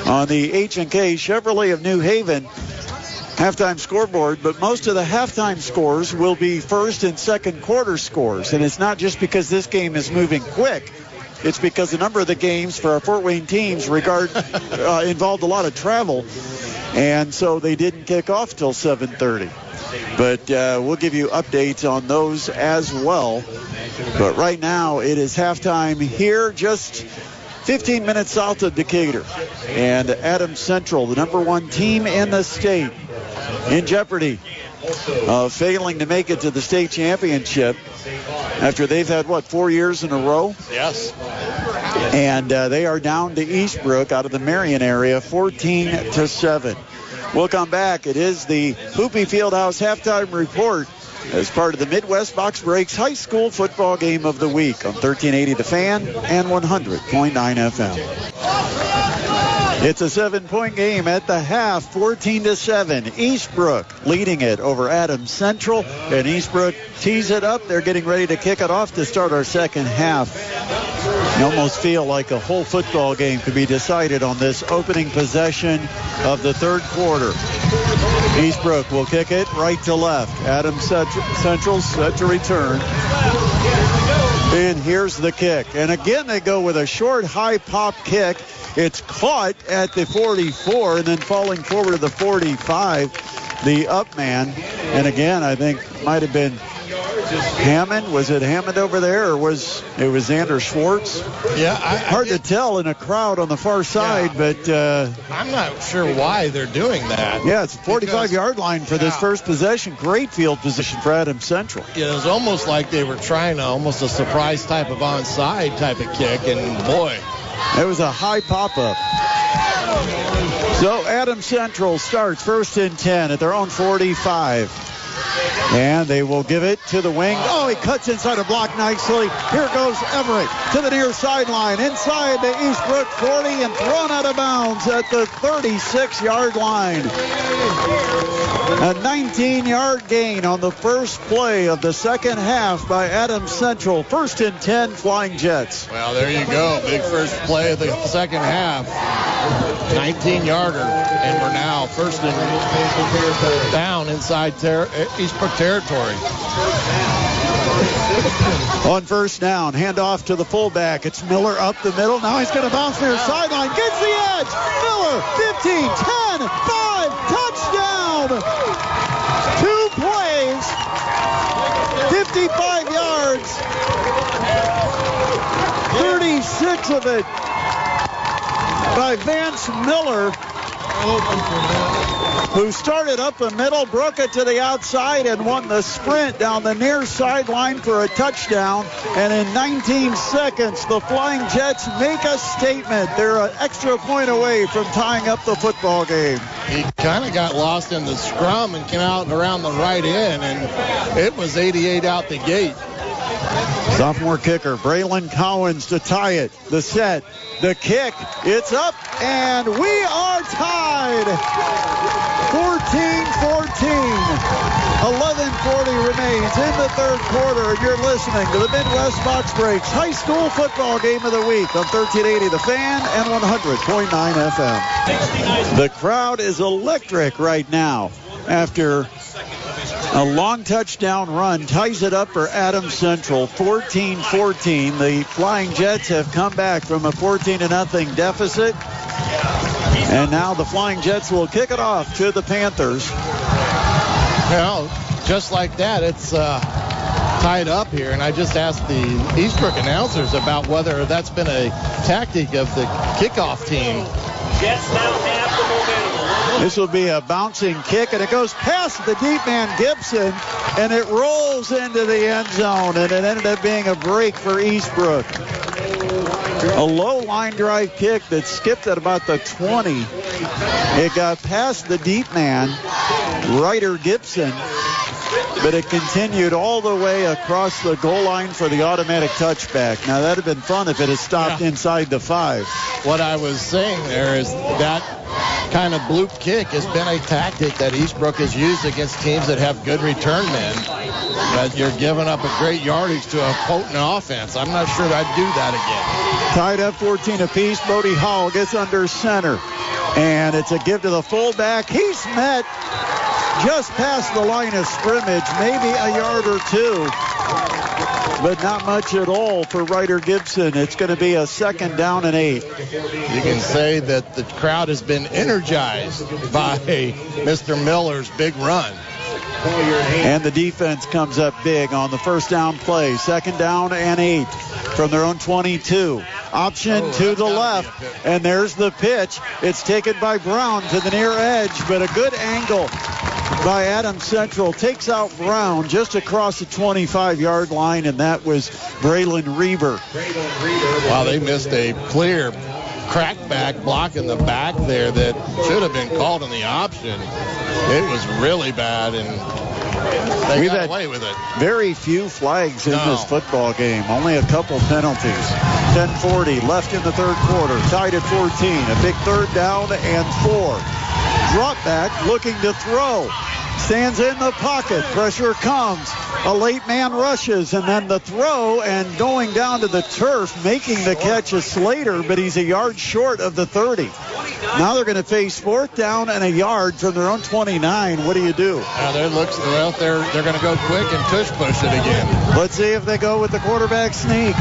A: on the H&K Chevrolet of New Haven halftime scoreboard. But most of the halftime scores will be first and second quarter scores, and it's not just because this game is moving quick. It's because a number of the games for our Fort Wayne teams involved a lot of travel, and so they didn't kick off till 7:30. But we'll give you updates on those as well. But right now it is halftime here, just 15 minutes south of Decatur. And Adams Central, the number 1 team in the state, in jeopardy of failing to make it to the state championship. after they've had, 4 years in a row?
B: Yes.
A: And they are down to Eastbrook out of the Marion area, 14-7. We'll come back. It is the Hoopy Fieldhouse halftime report as part of the Midwest Box Breaks high school football game of the week on 1380 The Fan and 100.9 FM. It's a 7-point game at the half, 14-7. Eastbrook leading it over Adams Central, and Eastbrook tees it up. They're getting ready to kick it off to start our second half. You almost feel like a whole football game could be decided on this opening possession of the third quarter. Eastbrook will kick it right to left. Adams Central set to return. And here's the kick. And again, they go with a short, high pop kick. It's caught at the 44 and then falling forward to the 45, the up man. And again, I think might have been Hammond. Was it Hammond over there, or was it Xander Schwartz?
B: Yeah,
A: hard to tell in a crowd on the far side, but
B: I'm not sure why they're doing that.
A: Yeah, it's a 45-yard line for this first possession. Great field position for Adams Central.
B: It was almost like they were trying to almost a surprise type of onside type of kick, and boy,
A: it was a high pop-up. So Adams Central starts 1st and 10 at their own 45. And they will give it to the wing. Oh, he cuts inside a block nicely. Here goes Everett to the near sideline. Inside the Eastbrook 40 and thrown out of bounds at the 36-yard line. A 19-yard gain on the first play of the second half by Adams Central. 1st and 10, Flying Jets.
B: Well, there you go. Big first play of the second half. 19-yarder. And we're now 1st and down inside Eastbrook territory.
A: On 1st down, handoff to the fullback. It's Miller up the middle. Now he's going to bounce near sideline. Gets the edge. Miller, 15, 10, 5, touchdown. 2 plays, 55 yards, 36 of it by Vance Miller, who started up the middle, broke it to the outside, and won the sprint down the near sideline for a touchdown. And in 19 seconds, the Flying Jets make a statement. They're an extra point away from tying up the football game.
B: He kind of got lost in the scrum and came out and around the right end, and it was 88 out the gate.
A: Sophomore kicker Braylon Collins to tie it. The set, the kick, it's up, and we are tied. 14-14. 11:40 remains in the third quarter, and you're listening to the Midwest Box Breaks high school football game of the week on 1380 The Fan and 100.9 FM. The crowd is electric right now after a long touchdown run ties it up for Adams Central, 14-14. The Flying Jets have come back from a 14-0 deficit. And now the Flying Jets will kick it off to the Panthers.
B: Well, just like that, it's tied up here. And I just asked the Eastbrook announcers about whether that's been a tactic of the kickoff team.
C: Jets now have the momentum.
A: This will be a bouncing kick, and it goes past the deep man Gibson, and it rolls into the end zone, and it ended up being a break for Eastbrook. A low line drive kick that skipped at about the 20. It got past the deep man, Ryder Gibson, but it continued all the way across the goal line for the automatic touchback. Now, that would have been fun if it had stopped inside the 5.
B: What I was saying there is that kind of bloop kick has been a tactic that Eastbrook has used against teams that have good return men. But you're giving up a great yardage to a potent offense. I'm not sure I'd do that again.
A: Tied up 14 apiece. Bodie Hall gets under center. And it's a give to the fullback. He's met just past the line of scrimmage, maybe a yard or two, but not much at all for Ryder Gibson. It's going to be a 2nd down and 8.
B: You can say that the crowd has been energized by Mr. Miller's big run.
A: And the defense comes up big on the 1st down play. 2nd down and 8 from their own 22. Option to the left, and there's the pitch. It's taken by Brown to the near edge, but a good angle by Adams Central takes out Brown just across the 25-yard line, and that was Braylon Reber.
B: Wow, they missed a clear crackback block in the back there that should have been called in the option. It was really bad, and they got away with it.
A: Very few flags in this football game. Only a couple penalties. 10:40 left in the third quarter. Tied at 14. A big third down and 4. Drop back, looking to throw. Stands in the pocket. Pressure comes. A late man rushes, and then the throw, and going down to the turf, making the catch is Slater, but he's a yard short of the 30. Now they're going to face 4th down and a yard from their own 29. What do you do?
B: They're going to go quick and push it again.
A: Let's see if they go with the quarterback sneak.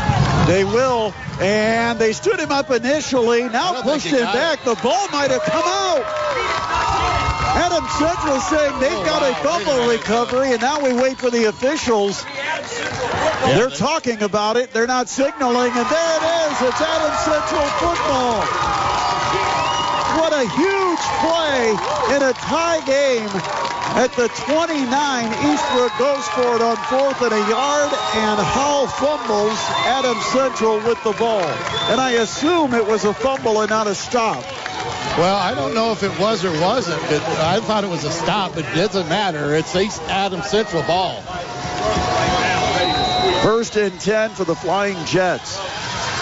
A: They will, and they stood him up initially. Now pushed him back. The ball might have come out. Adams Central saying they've got a fumble recovery, and now we wait for the officials. They're talking about it. They're not signaling, and there it is. It's Adams Central football. What a huge play in a tie game. At the 29, Eastbrook goes for it on 4th and a yard, and Hall fumbles Adams Central with the ball. And I assume it was a fumble and not a stop.
B: Well, I don't know if it was or wasn't, but I thought it was a stop, but it doesn't matter. It's East Adams Central ball.
A: 1st and 10 for the Flying Jets.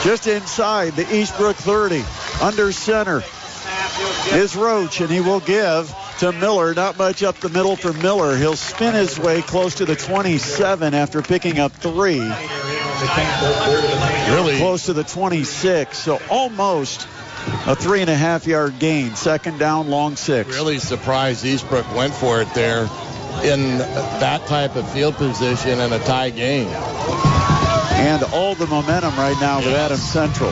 A: Just inside the Eastbrook 30. Under center is Roach, and he will give to Miller. Not much up the middle for Miller. He'll spin his way close to the 27 after picking up 3. Really close to the 26, so almost a 3.5-yard gain. 2nd down, long 6.
B: Really surprised Eastbrook went for it there in that type of field position in a tie game.
A: And all the momentum right now with Adams Central.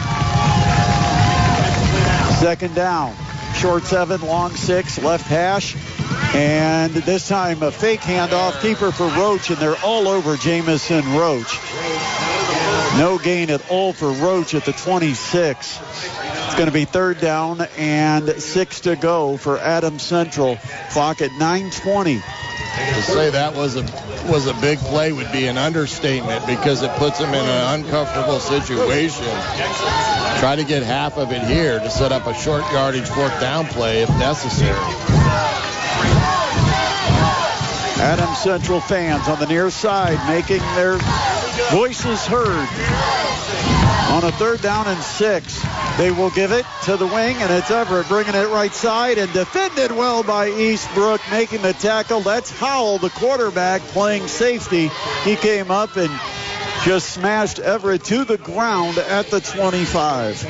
A: 2nd down. Short 7, long 6, left hash. And this time a fake handoff, keeper for Roach, and they're all over Jamison Roach. No gain at all for Roach at the 26. It's going to be 3rd down and 6 to go for Adams Central. Clock at 9:20.
B: To say that was a big play would be an understatement, because it puts them in an uncomfortable situation. Try to get half of it here to set up a short yardage 4th down play if necessary.
A: Adams Central fans on the near side making their voices heard. On a 3rd down and 6, they will give it to the wing, and it's Everett bringing it right side, and defended well by Eastbrook, making the tackle. That's Howell, the quarterback, playing safety. He came up and just smashed Everett to the ground at the 25.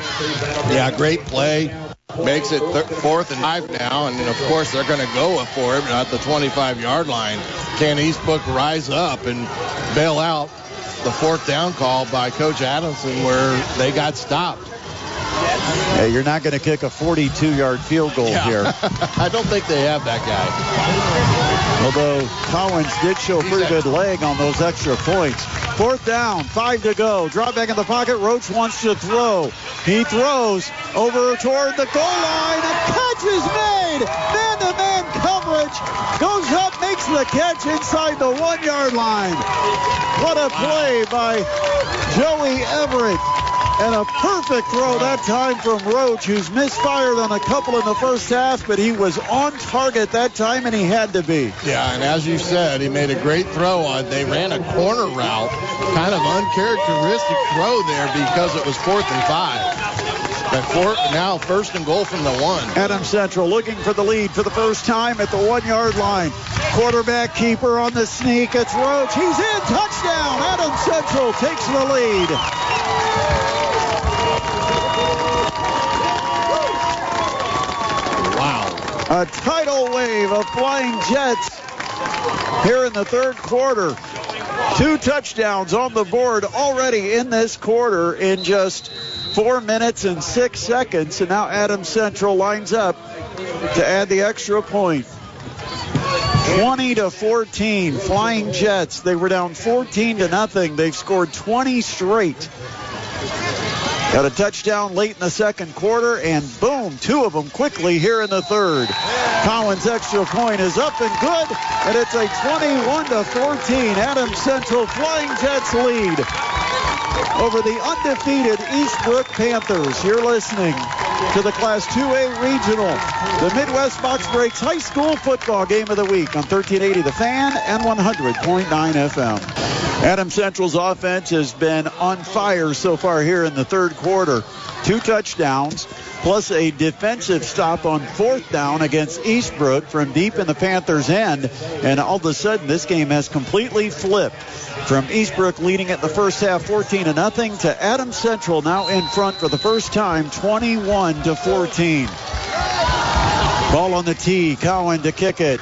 B: Yeah, great play. Makes it 4th and 5 now, and of course they're going to go for it at the 25-yard line. Can Eastbrook rise up and bail out the 4th down call by Coach Adamson where they got stopped?
A: Yeah, you're not going to kick a 42-yard field goal here.
B: I don't think they have that guy.
A: Although Collins did show a pretty good leg on those extra points. 4th down, 5 to go. Drop back in the pocket. Roach wants to throw. He throws over toward the goal line. A catch is made. Man-to-man coverage. Goes up, makes the catch inside the 1-yard line. What a play by Joey Everett. And a perfect throw that time from Roach, who's misfired on a couple in the first half, but he was on target that time, and he had to be.
B: Yeah, and as you said, he made a great throw on. They ran a corner route, kind of uncharacteristic throw there because it was 4th and 5. But now 1st and goal from the 1.
A: Adams Central looking for the lead for the first time at the 1-yard line. Quarterback keeper on the sneak. It's Roach. He's in. Touchdown. Adams Central takes the lead. A tidal wave of Flying Jets here in the 3rd quarter. 2 touchdowns on the board already in this quarter in just 4 minutes and 6 seconds. And now Adams Central lines up to add the extra point. 20-14, Flying Jets. They were down 14-0. They've scored 20 straight. Got a touchdown late in the second quarter, and boom, 2 of them quickly here in the third. Collins' extra point is up and good, and it's a 21-14 Adams Central Flying Jets lead over the undefeated Eastbrook Panthers. You're listening to the Class 2A Regional, the Midwest Box Breaks High School Football Game of the Week on 1380 The Fan and 100.9 FM. Adams Central's offense has been on fire so far here in the third quarter. 2 touchdowns, plus a defensive stop on 4th down against Eastbrook from deep in the Panthers' end. And all of a sudden, this game has completely flipped from Eastbrook leading it in the first half 14-0 to Adams Central now in front for the first time, 21-14. Ball on the tee, Cowan to kick it.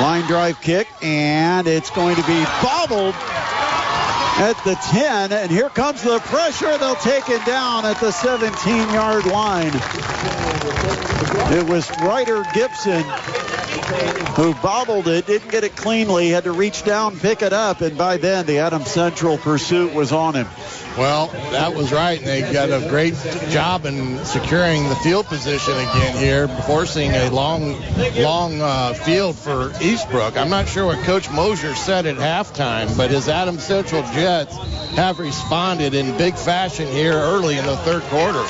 A: Line drive kick, and it's going to be bobbled at the 10, and here comes the pressure. They'll take it down at the 17-yard line. It was Ryder Gibson who bobbled it, didn't get it cleanly, had to reach down, pick it up, and by then the Adams Central pursuit was on him.
B: Well, that was right, and they got a great job in securing the field position again here, forcing a long field for Eastbrook. I'm not sure what Coach Mosier said at halftime, but his Adams Central Jets have responded in big fashion here early in the third quarter.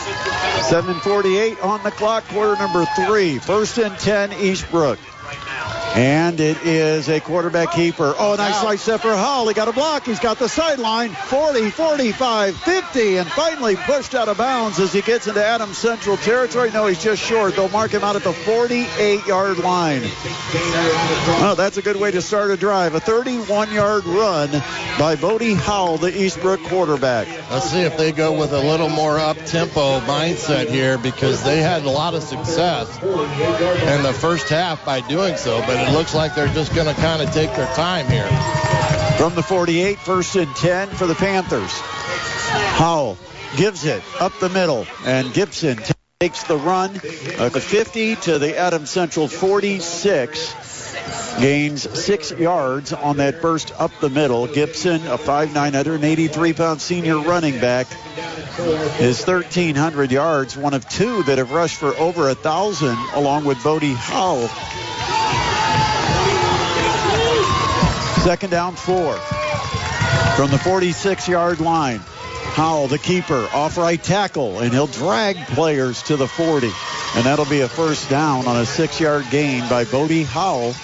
A: 7:48 on the clock, quarter number 3. 1st and 10, Eastbrook. And it is a quarterback keeper. Oh, nice slice step for Hull. He got a block. He's got the sideline. 40, 45, 50, and finally pushed out of bounds as he gets into Adams Central territory. No, he's just short. They'll mark him out at the 48-yard line. Oh, that's a good way to start a drive. A 31-yard run by Bodie Howell, the Eastbrook quarterback.
B: Let's see if they go with a little more up-tempo mindset here, because they had a lot of success in the first half by doing so, but it looks like they're just going to kind of take their time here.
A: From the 48, 1st and 10 for the Panthers. Howell gives it up the middle, and Gibson takes the run at the 50 to the Adams Central 46. Gains 6 yards on that burst up the middle. Gibson, a 5'9", 183-pound senior running back, is 1,300 yards, one of 2 that have rushed for over 1,000, along with Bodie Howell. 2nd down 4 from the 46-yard line. Howell, the keeper, off right tackle, and he'll drag players to the 40. And that'll be a 1st down on a 6-yard gain by Bodie Howell.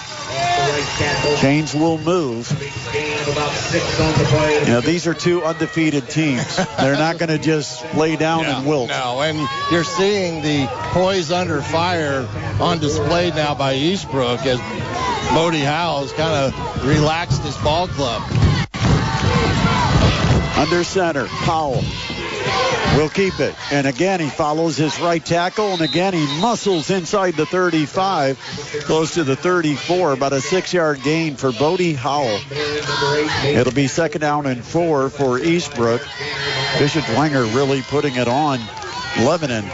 A: Chains will move. You know, these are 2 undefeated teams. They're not going to just lay down and wilt.
B: No, and you're seeing the poise under fire on display now by Eastbrook as Bodie Howell's kind of relaxed his ball club.
A: Under center, Powell will keep it. And again, he follows his right tackle, and again, he muscles inside the 35, close to the 34, about a 6-yard gain for Bodie Howell. It'll be 2nd down and 4 for Eastbrook. Bishop Dwenger really putting it on Lebanon.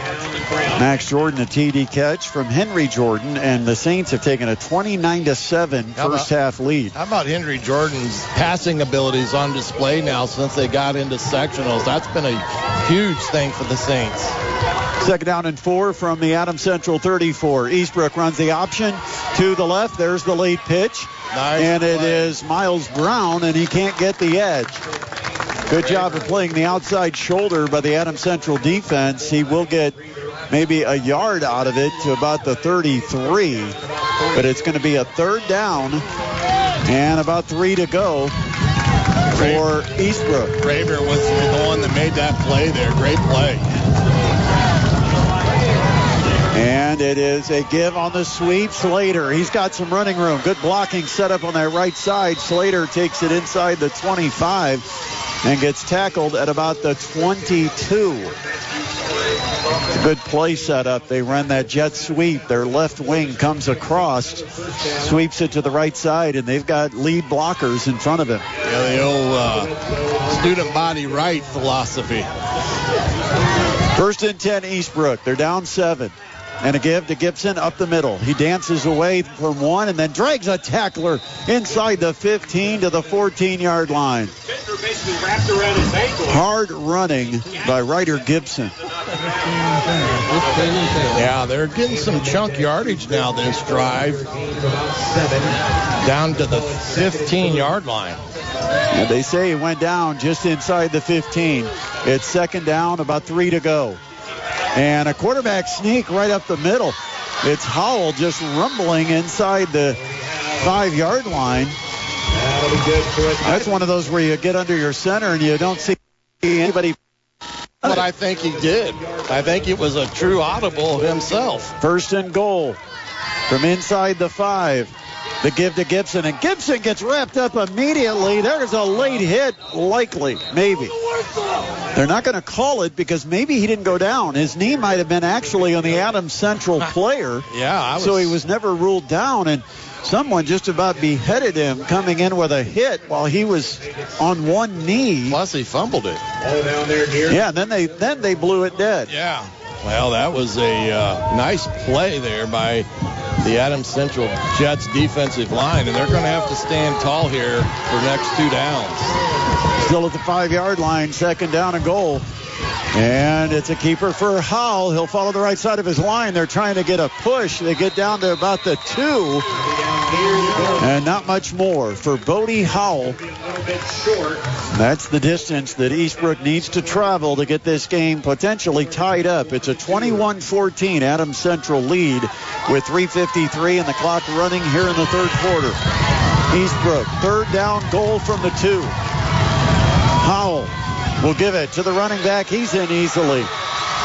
A: Max Jordan, a TD catch from Henry Jordan, and the Saints have taken a 29-7 first half lead.
B: How about Henry Jordan's passing abilities on display now since they got into sectionals? That's been a huge thing for the Saints.
A: 2nd down and 4 from the Adams Central 34. Eastbrook runs the option to the left. There's the late pitch.
B: Nice
A: and
B: play.
A: It is Miles Brown, and he can't get the edge. Good job of playing the outside shoulder by the Adams Central defense. He will get maybe a yard out of it to about the 33, but it's going to be a 3rd down and about 3 to go for Eastbrook.
B: Raver was the one that made that play there. Great play.
A: And it is a give on the sweep. Slater, he's got some running room. Good blocking set up on that right side. Slater takes it inside the 25 and gets tackled at about the 22. It's a good play setup. They run that jet sweep. Their left wing comes across, sweeps it to the right side, and they've got lead blockers in front of him.
B: Yeah, the old student body right philosophy.
A: 1st and 10, Eastbrook. They're down 7. And a give to Gibson up the middle. He dances away from one and then drags a tackler inside the 15 to the 14-yard line. Hard running by Ryder Gibson.
B: Yeah, they're getting some chunk yardage now this drive. Down to the 15-yard line.
A: And they say he went down just inside the 15. It's second down, about 3 to go. And a quarterback sneak right up the middle. It's Howell just rumbling inside the 5-yard line. That's one of those where you get under your center and you don't see anybody.
B: But I think he did. I think it was a true audible himself.
A: First and goal from inside the 5. The give to Gibson, and Gibson gets wrapped up immediately. There's a late hit, likely, maybe. They're not going to call it because maybe he didn't go down. His knee might have been actually on the Adams Central player.
B: Yeah,
A: so he was never ruled down, and someone just about beheaded him coming in with a hit while he was on one knee.
B: Plus he fumbled it.
A: Yeah, and then they blew it dead.
B: Yeah. Well, that was a nice play there by the Adams Central Jets defensive line, and they're going to have to stand tall here for next 2 downs.
A: Still at the 5-yard line, second down and goal. And it's a keeper for Howell. He'll follow the right side of his line. They're trying to get a push. They get down to about the 2. And not much more for Bodie Howell. That's the distance that Eastbrook needs to travel to get this game potentially tied up. It's a 21-14 Adams Central lead with 3:53 and the clock running here in the third quarter. Eastbrook, third down goal from the 2. Howell will give it to the running back. He's in easily.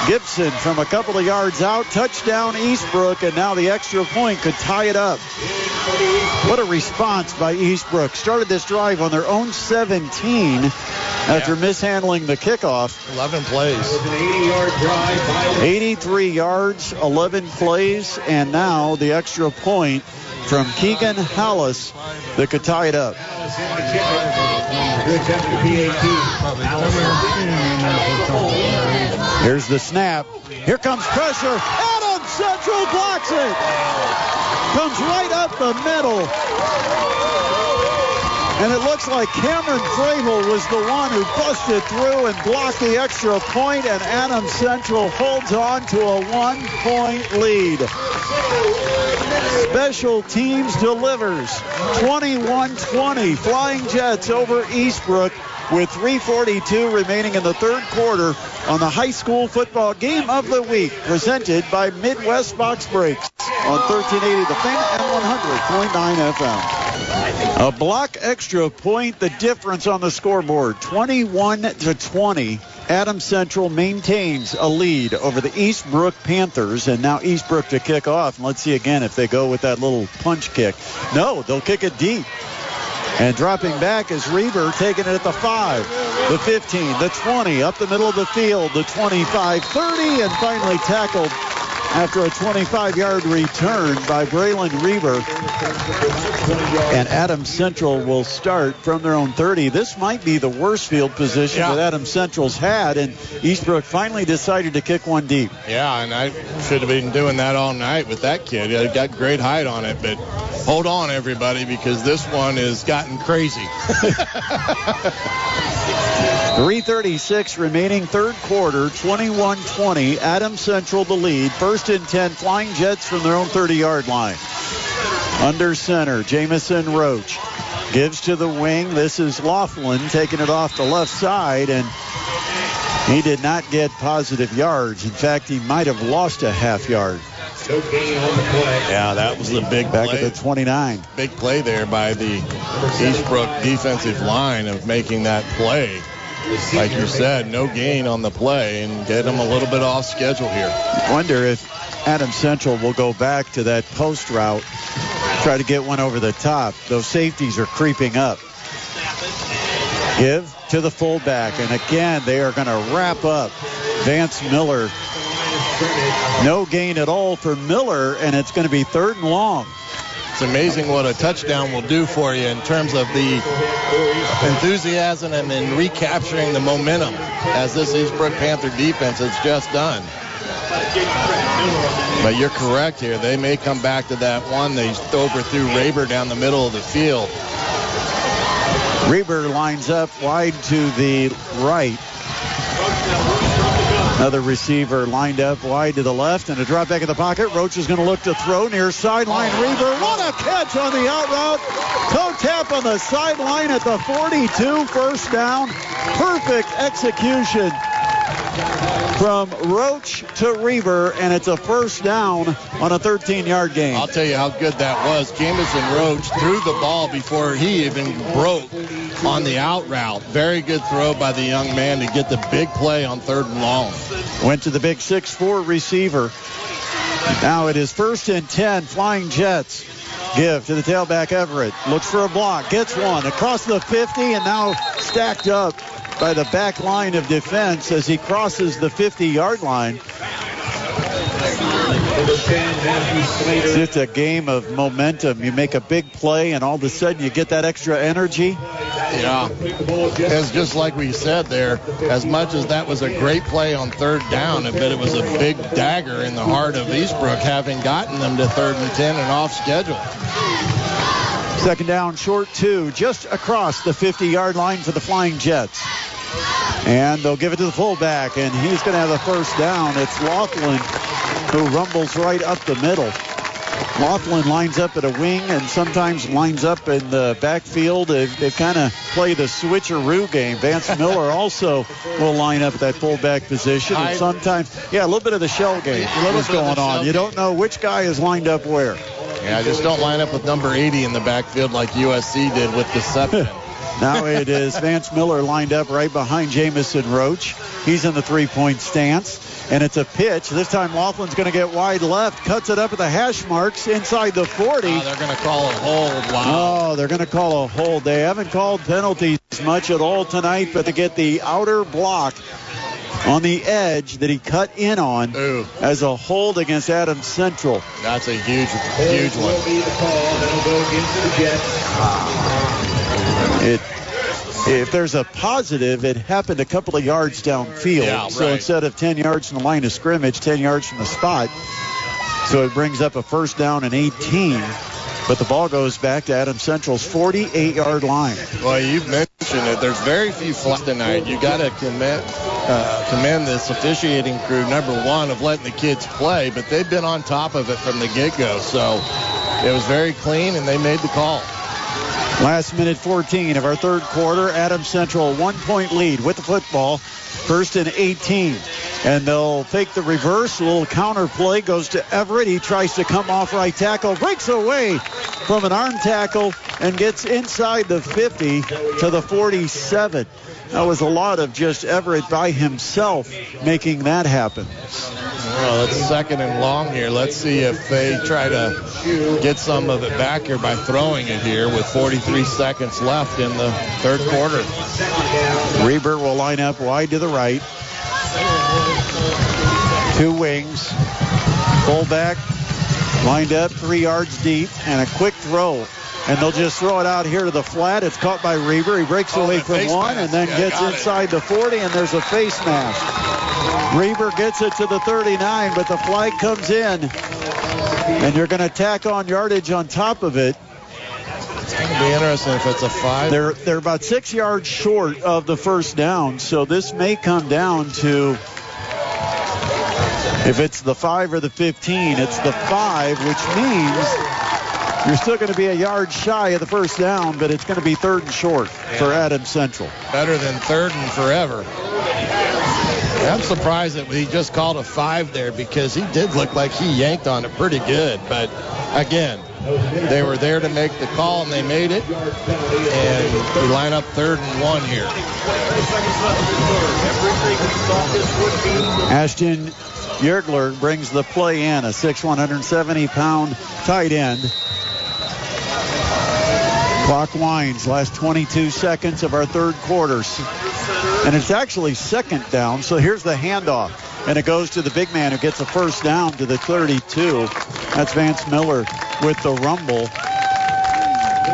A: Gibson from a couple of yards out. Touchdown Eastbrook, and now the extra point could tie it up. What a response by Eastbrook. Started this drive on their own 17 after mishandling the kickoff.
B: 11 plays.
A: 83 yards, 11 plays, and now the extra point from Keegan Hallis that could tie it up. Here's the snap. Here comes pressure. Adams Central blocks it. Comes right up the middle. And it looks like Cameron Fravel was the one who busted through and blocked the extra point, and Adams Central holds on to a 1-point lead. Special Teams delivers. 21-20. Flying Jets over Eastbrook with 3:42 remaining in the third quarter on the high school football game of the week, presented by Midwest Box Breaks on 1380 The Fan and 100.9 FM. A block extra point, the difference on the scoreboard, 21-20. Adams Central maintains a lead over the Eastbrook Panthers, and now Eastbrook to kick off. And let's see again if they go with that little punch kick. No, they'll kick it deep. And dropping back is Reber, taking it at the 5, the 15, the 20, up the middle of the field, the 25, 30, and finally tackled after a 25-yard return by Braylon Reber. And Adams Central will start from their own 30. This might be the worst field position that Adams Central's had, and Eastbrook finally decided to kick one deep.
B: Yeah, and I should have been doing that all night with that kid. He got great height on it, but hold on, everybody, because this one has gotten crazy.
A: 3:36 remaining, third quarter, 21-20. Adams Central the lead. First and 10, Flying Jets from their own 30-yard line. Under center, Jamison Roach gives to the wing. This is Laughlin taking it off the left side, and he did not get positive yards. In fact, he might have lost a half yard.
C: No gain on the play.
B: Yeah, that was a big
A: back
B: play.
A: at the 29.
B: Big play there by the Eastbrook defensive line of making that play. Like you said, no gain on the play and get them a little bit off schedule here.
A: Wonder if Adams Central will go back to that post route, try to get one over the top. Those safeties are creeping up. Give to the fullback, and again, they are going to wrap up Vance Miller. No gain at all for Miller, and it's going to be third and long.
B: It's amazing what a touchdown will do for you in terms of the enthusiasm and then recapturing the momentum as this Eastbrook Panther defense has just done. But you're correct here. They may come back to that one. They overthrew Raber down the middle of the field.
A: Reber lines up wide to the right. Another receiver lined up wide to the left, and a drop back in the pocket. Roach is going to look to throw near sideline. Reber, what a catch on the out route. Toe tap on the sideline at the 42, first down. Perfect execution from Roach to Reber, and it's a first down on a 13-yard gain.
B: I'll tell you how good that was. Jamison Roach threw the ball before he even broke on the out route. Very good throw by the young man to get the big play on 3rd and long.
A: Went to the big 6'4 receiver. Now it is 1st and 10, Flying Jets. Give to the tailback Everett. Looks for a block. Gets one across the 50, and now stacked up by the back line of defense as he crosses the 50-yard line. It's just a game of momentum. You make a big play, and all of a sudden you get that extra energy.
B: Yeah, it's just like we said there, as much as that was a great play on 3rd down, I bet it was a big dagger in the heart of Eastbrook, having gotten them to 3rd and 10 and off schedule.
A: 2nd down, short 2, just across the 50-yard line for the Flying Jets. And they'll give it to the fullback, and he's going to have the first down. It's Laughlin who rumbles right up the middle. Laughlin lines up at a wing and sometimes lines up in the backfield. They kind of play the switcheroo game. Vance Miller also will line up at that fullback position. And sometimes, a little bit of the shell game is going on. You don't know which guy is lined up where.
B: Yeah, just don't line up with number 80 in the backfield like USC did with deception.
A: Now it is Vance Miller lined up right behind Jamison Roach. He's in the 3-point stance. And it's a pitch. This time Laughlin's going to get wide left. Cuts it up at the hash marks inside the 40.
B: Oh, they're going to call a hold. Wow.
A: Oh, they're going to call a hold. They haven't called penalties much at all tonight, but to get the outer block on the edge that he cut in on as a hold against Adams Central.
B: That's a huge one.
A: If there's a positive, it happened a couple of yards downfield.
B: Yeah,
A: so instead of 10 yards from the line of scrimmage, 10 yards from the spot. So it brings up a first down and 18. But the ball goes back to Adams Central's 48-yard line.
B: Well, you've mentioned it. There's very few flags tonight. You got to commend this officiating crew, number one, of letting the kids play. But they've been on top of it from the get-go. So it was very clean, and they made the call.
A: Last minute 14 of our 3rd quarter. Adams Central 1-point lead with the football. 1st and 18. And they'll take the reverse. A little counter play goes to Everett. He tries to come off right tackle. Breaks away from an arm tackle and gets inside the 50 to the 47. That was a lot of just Everett by himself making that happen.
B: Well, it's 2nd and long here. Let's see if they try to get some of it back here by throwing it here with 43 seconds left in the 3rd quarter.
A: Reber will line up wide to the right. 2 wings. Fullback lined up 3 yards deep and a quick throw. And they'll just throw it out here to the flat. It's caught by Reber. He breaks away from one and then gets inside the 40, and there's a face mask. Reber gets it to the 39, but the flag comes in. And you're going to tack on yardage on top of it.
B: It's going to be interesting if it's a 5.
A: They're about 6 yards short of the first down, so this may come down to if it's the 5 or the 15. It's the 5, which means you're still going to be a yard shy of the first down, but it's going to be 3rd and short for Adams Central.
B: Better than 3rd and forever. I'm surprised that he just called a 5 there because he did look like he yanked on it pretty good. But, again, they were there to make the call, and they made it. And we line up 3rd and 1 here.
A: Ashton Yergler brings the play in, a 6'1", 170-pound tight end. Clock winds, last 22 seconds of our 3rd quarter. And it's actually 2nd down, so here's the handoff. And it goes to the big man who gets a first down to the 32. That's Vance Miller with the rumble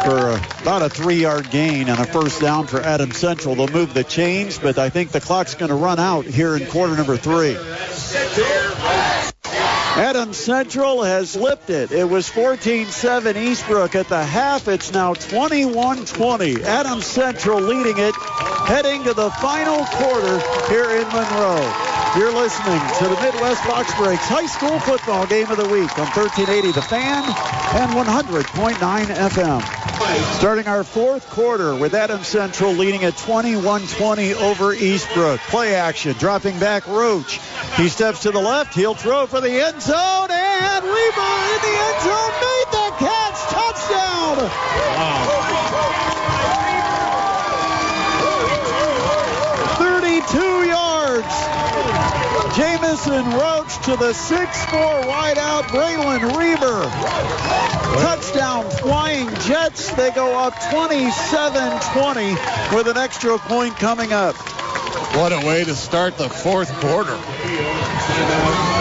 A: for about a 3-yard gain and a first down for Adams Central. They'll move the chains, but I think the clock's going to run out here in quarter number 3. Adams Central has flipped it. It was 14-7 Eastbrook at the half. It's now 21-20. Adams Central leading it, heading to the final quarter here in Monroe. You're listening to the Midwest Box Breaks High School Football Game of the Week on 1380 The Fan and 100.9 FM. Starting our fourth quarter with Adams Central leading at 21-20 over Eastbrook. Play action, dropping back Roach. He steps to the left. He'll throw for the end zone, and Reber in the end zone made the catch. Touchdown! Wow. 32 yards. Jamison Roach to the 6'4" wideout, Braylon Reber. Touchdown, Flying Jets. They go up 27-20 with an extra point coming up.
B: What a way to start the fourth quarter.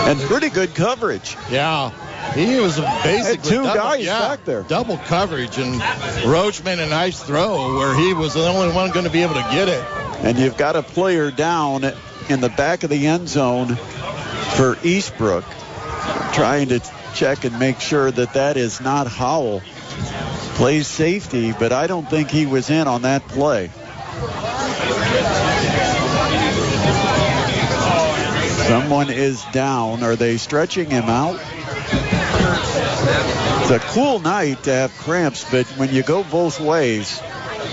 A: And pretty good coverage.
B: Yeah. He was basically
A: two guys back there.
B: Double coverage, and Roach made a nice throw where he was the only one going to be able to get it.
A: And you've got a player down in the back of the end zone for Eastbrook, trying to check and make sure that that is not Howell. Plays safety, but I don't think he was in on that play. Someone is down. Are they stretching him out? It's a cool night to have cramps, but when you go both ways,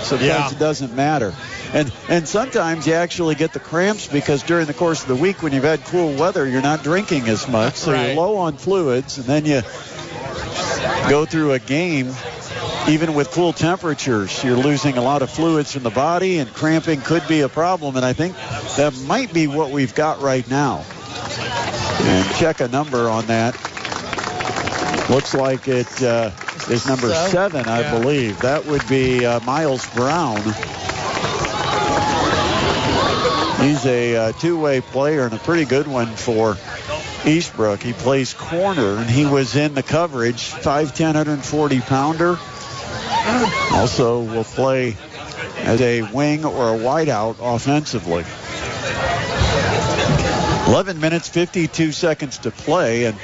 A: sometimes it doesn't matter. And sometimes you actually get the cramps because during the course of the week when you've had cool weather, you're not drinking as much, so you're low on fluids, and then you go through a game. Even with cool temperatures, you're losing a lot of fluids from the body, and cramping could be a problem, and I think that might be what we've got right now. And check a number on that. Looks like it is number 7, I believe. That would be Miles Brown. He's a two-way player and a pretty good one for Eastbrook. He plays corner, and he was in the coverage, 5'10", 140-pounder. Also will play as a wing or a wideout offensively. 11 minutes, 52 seconds to play, and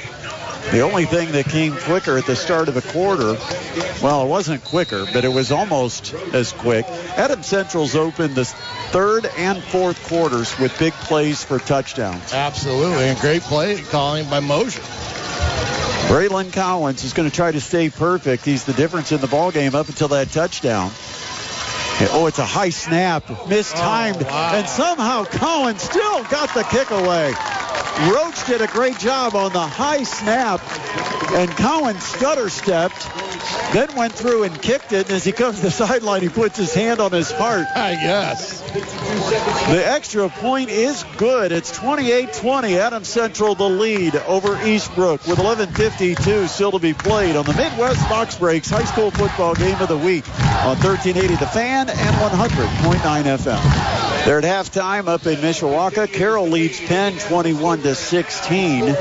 A: the only thing that came quicker at the start of the quarter, well, it wasn't quicker, but it was almost as quick. Adams Central's opened the third and fourth quarters with big plays for touchdowns.
B: Absolutely, and great play calling by Mosier.
A: Braylon Collins is going to try to stay perfect. He's the difference in the ballgame up until that touchdown. Oh, it's a high snap, mistimed, and somehow Collins still got the kick away. Roach did a great job on the high snap, and Collins stutter stepped, then went through and kicked it, and as he comes to the sideline, he puts his hand on his heart.
B: I guess.
A: The extra point is good. It's 28-20. Adams Central the lead over Eastbrook with 11:52 still to be played on the Midwest Box Breaks High School Football Game of the Week on 1380 The Fan and 100.9 FM. They're at halftime up in Mishawaka. Carroll leads Penn 21-16.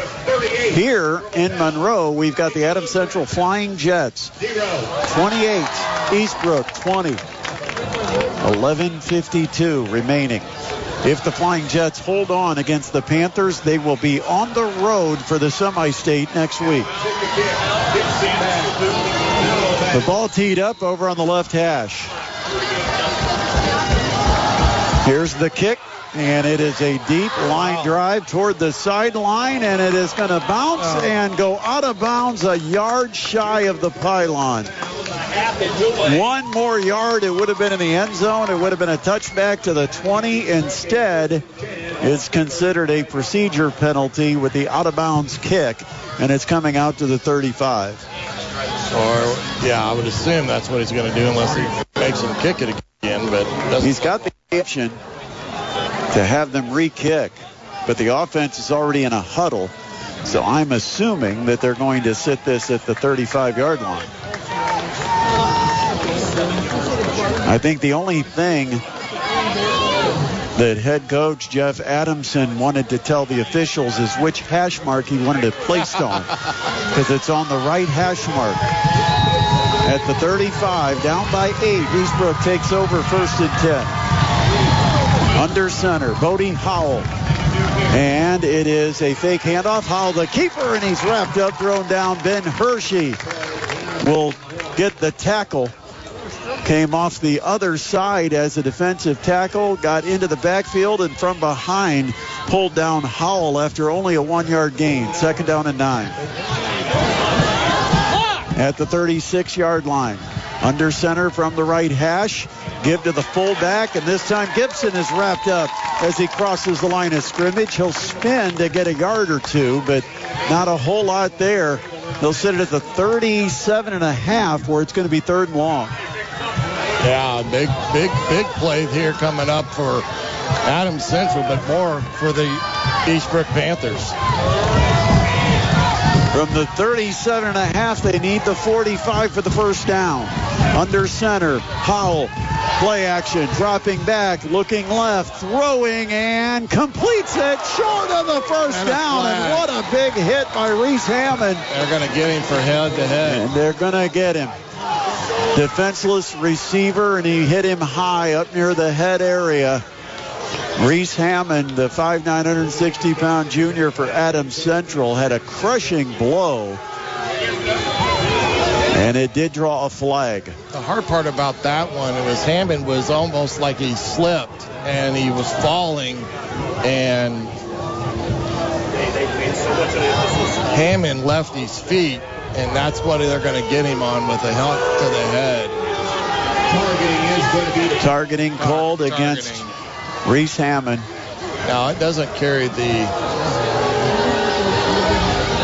A: Here in Monroe, we've got the Adams Central Flying Jets 28, Eastbrook 20. 11:52 remaining. If the Flying Jets hold on against the Panthers, they will be on the road for the semi-state next week. The ball teed up over on the left hash. Here's the kick, and it is a deep line drive toward the sideline, and it is going to bounce and go out of bounds a yard shy of the pylon. One more yard, it would have been in the end zone. It would have been a touchback to the 20. Instead, it's considered a procedure penalty with the out-of-bounds kick, and it's coming out to the 35.
B: Or, I would assume that's what he's going to do unless he makes him kick it again. But
A: he's got the option to have them re-kick, but the offense is already in a huddle, so I'm assuming that they're going to sit this at the 35-yard line. I think the only thing that head coach Jeff Adamson wanted to tell the officials is which hash mark he wanted it placed on, because it's on the right hash mark. At the 35, down by 8, Eastbrook takes over 1st and 10. Under center, Bodie Howell And it is a fake handoff. Howell, the keeper, and he's wrapped up, thrown down. Ben Hershey will get the tackle. Came off the other side as a defensive tackle, got into the backfield, and from behind pulled down Howell after only a 1-yard gain. 2nd down and 9. At the 36-yard line. Under center from the right hash. Give to the fullback, and this time Gibson is wrapped up as he crosses the line of scrimmage. He'll spin to get a yard or two, but not a whole lot there. He'll sit it at the 37.5, where it's going to be 3rd and long.
B: Yeah, big play here coming up for Adams Central, but more for the Eastbrook Panthers.
A: From the 37.5, they need the 45 for the 1st down. Under center, Howell, play action, dropping back, looking left, throwing, and completes it short of the 1st down. And what a big hit by Reese Hammond.
B: They're going to get him for head-to-head.
A: And they're going to get him. Defenseless receiver, and he hit him high up near the head area. Reese Hammond, the 5'9", 160-pound junior for Adams Central, had a crushing blow. And it did draw a flag.
B: The hard part about that one was Hammond was almost like he slipped, and he was falling, and Hammond left his feet, and that's what they're going to get him on, with a help to the head.
A: Targeting called against Reese Hammond.
B: Now, it doesn't carry the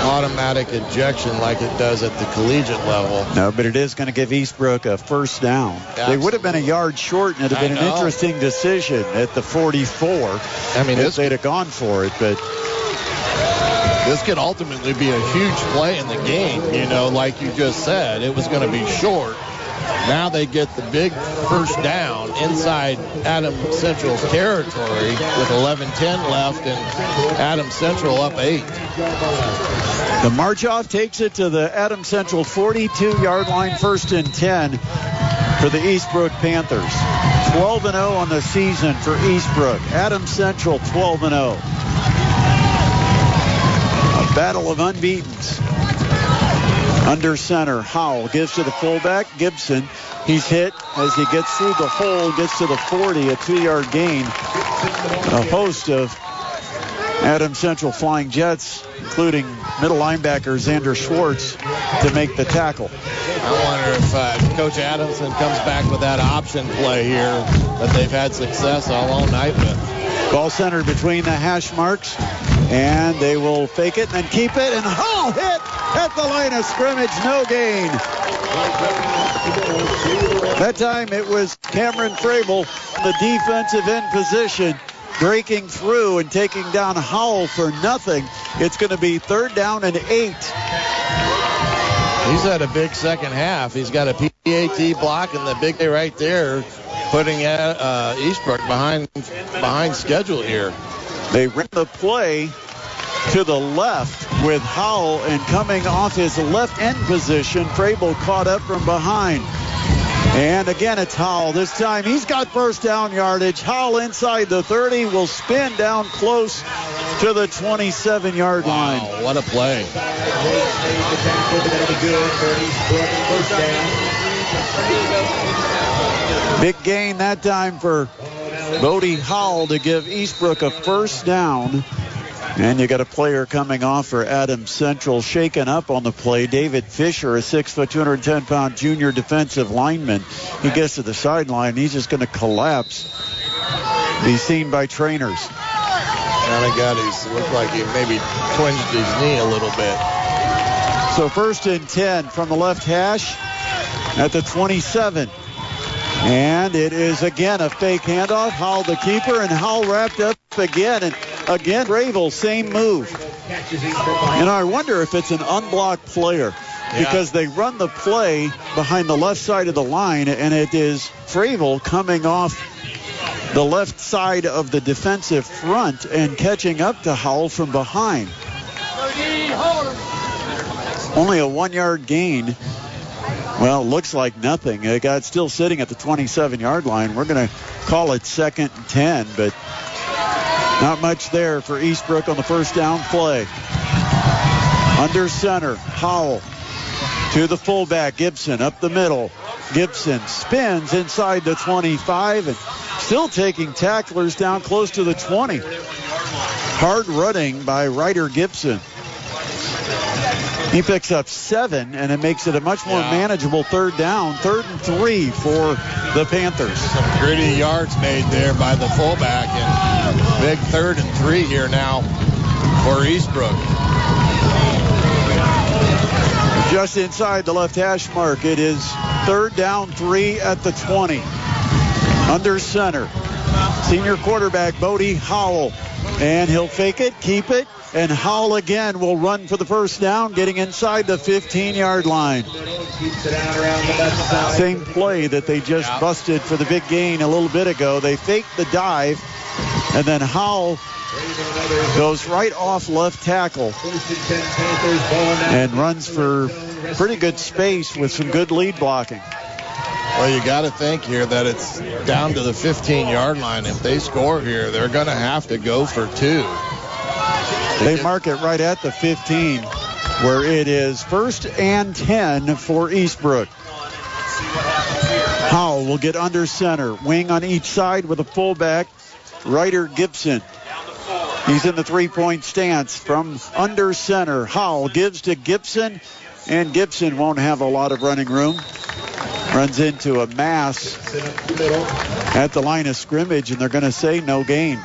B: automatic ejection like it does at the collegiate level.
A: No, but it is going to give Eastbrook a 1st down.
B: Absolutely.
A: They would have been a yard short, and it would have been an interesting decision at the 44.
B: I mean,
A: if they'd have gone for it, but
B: this could ultimately be a huge play in the game. You know, like you just said, it was going to be short. Now they get the big 1st down inside Adams Central's territory with 11:10 left, and Adams Central up 8.
A: The march-off takes it to the Adams Central 42-yard line, 1st and 10 for the Eastbrook Panthers. 12-0 on the season for Eastbrook. Adams Central 12-0. A battle of unbeatens. Under center, Howell gives to the fullback, Gibson. He's hit as he gets through the hole, gets to the 40, a 2-yard gain. A host of Adams Central Flying Jets, including middle linebacker Xander Schwartz, to make the tackle.
B: I wonder if Coach Adamson comes back with that option play here that they've had success all night with.
A: Ball centered between the hash marks, and they will fake it and then keep it, and Hall hit at the line of scrimmage, no gain. That time it was Cameron Frable, the defensive end position, breaking through and taking down Howell for nothing. It's going to be 3rd down and 8.
B: He's had a big second half. He's got a PAT block and the big day right there, putting Eastbrook behind schedule here.
A: They ran the play to the left with Howell, and coming off his left end position, Frable caught up from behind. And again, it's Howell. This time he's got 1st down yardage. Howell inside the 30 will spin down close to the 27-yard line.
B: Wow, what a play.
A: Big gain that time for Bodie Howell to give Eastbrook a 1st down. And you got a player coming off for Adams Central, shaken up on the play. David Fisher, a 6', 210-pound junior defensive lineman. He gets to the sideline. He's just going to collapse. Be seen by trainers.
B: Kind of looked like he maybe twinged his knee a little bit.
A: So 1st and 10 from the left hash at the 27. And it is again a fake handoff. Howell the keeper, and Howell wrapped up again. And again, Ravel, same move. And I wonder if it's an unblocked player, because they run the play behind the left side of the line, and it is Fravel coming off the left side of the defensive front and catching up to Howell from behind. Only a 1-yard gain. Well, looks like nothing. They got still sitting at the 27-yard line. We're going to call it 2nd and 10, but Not much there for Eastbrook on the first down play. Under center, Howell to the fullback, Gibson up the middle. Gibson spins inside the 25 and still taking tacklers down close to the 20. Hard running by Ryder Gibson. He picks up 7, and it makes it a much more manageable third down. 3rd and 3 for the Panthers.
B: Some gritty yards made there by the fullback, and big 3rd and 3 here now for Eastbrook.
A: Just inside the left hash mark, it is 3rd down 3 at the 20. Under center, senior quarterback Bodie Howell, and he'll fake it, keep it, and Howell again will run for the first down, getting inside the 15-yard line. Same play that they just busted for the big gain a little bit ago. They faked the dive, and then Howell goes right off left tackle and runs for pretty good space with some good lead blocking.
B: Well, you got to think here that it's down to the 15-yard line. If they score here, they're going to have to go for 2.
A: They mark it right at the 15, where it is 1st and 10 for Eastbrook. Howell will get under center. Wing on each side with a fullback, Ryder Gibson. He's in the 3-point stance from under center. Howell gives to Gibson, and Gibson won't have a lot of running room. Runs into a mass at the line of scrimmage, and they're going to say no gain.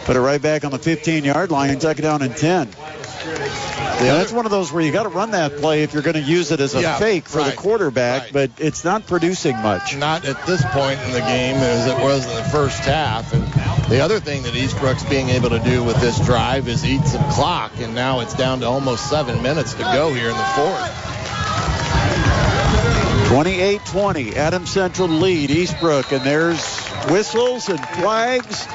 A: Put it right back on the 15-yard line, 2nd down and 10. Yeah, that's one of those where you got to run that play if you're going to use it as a fake for the quarterback, but it's not producing much.
B: Not at this point in the game as it was in the first half. And the other thing that Eastbrook's being able to do with this drive is eat some clock, and now it's down to almost 7 minutes to go here in the 4th.
A: 28-20, Adams Central lead, Eastbrook, and there's whistles and flags.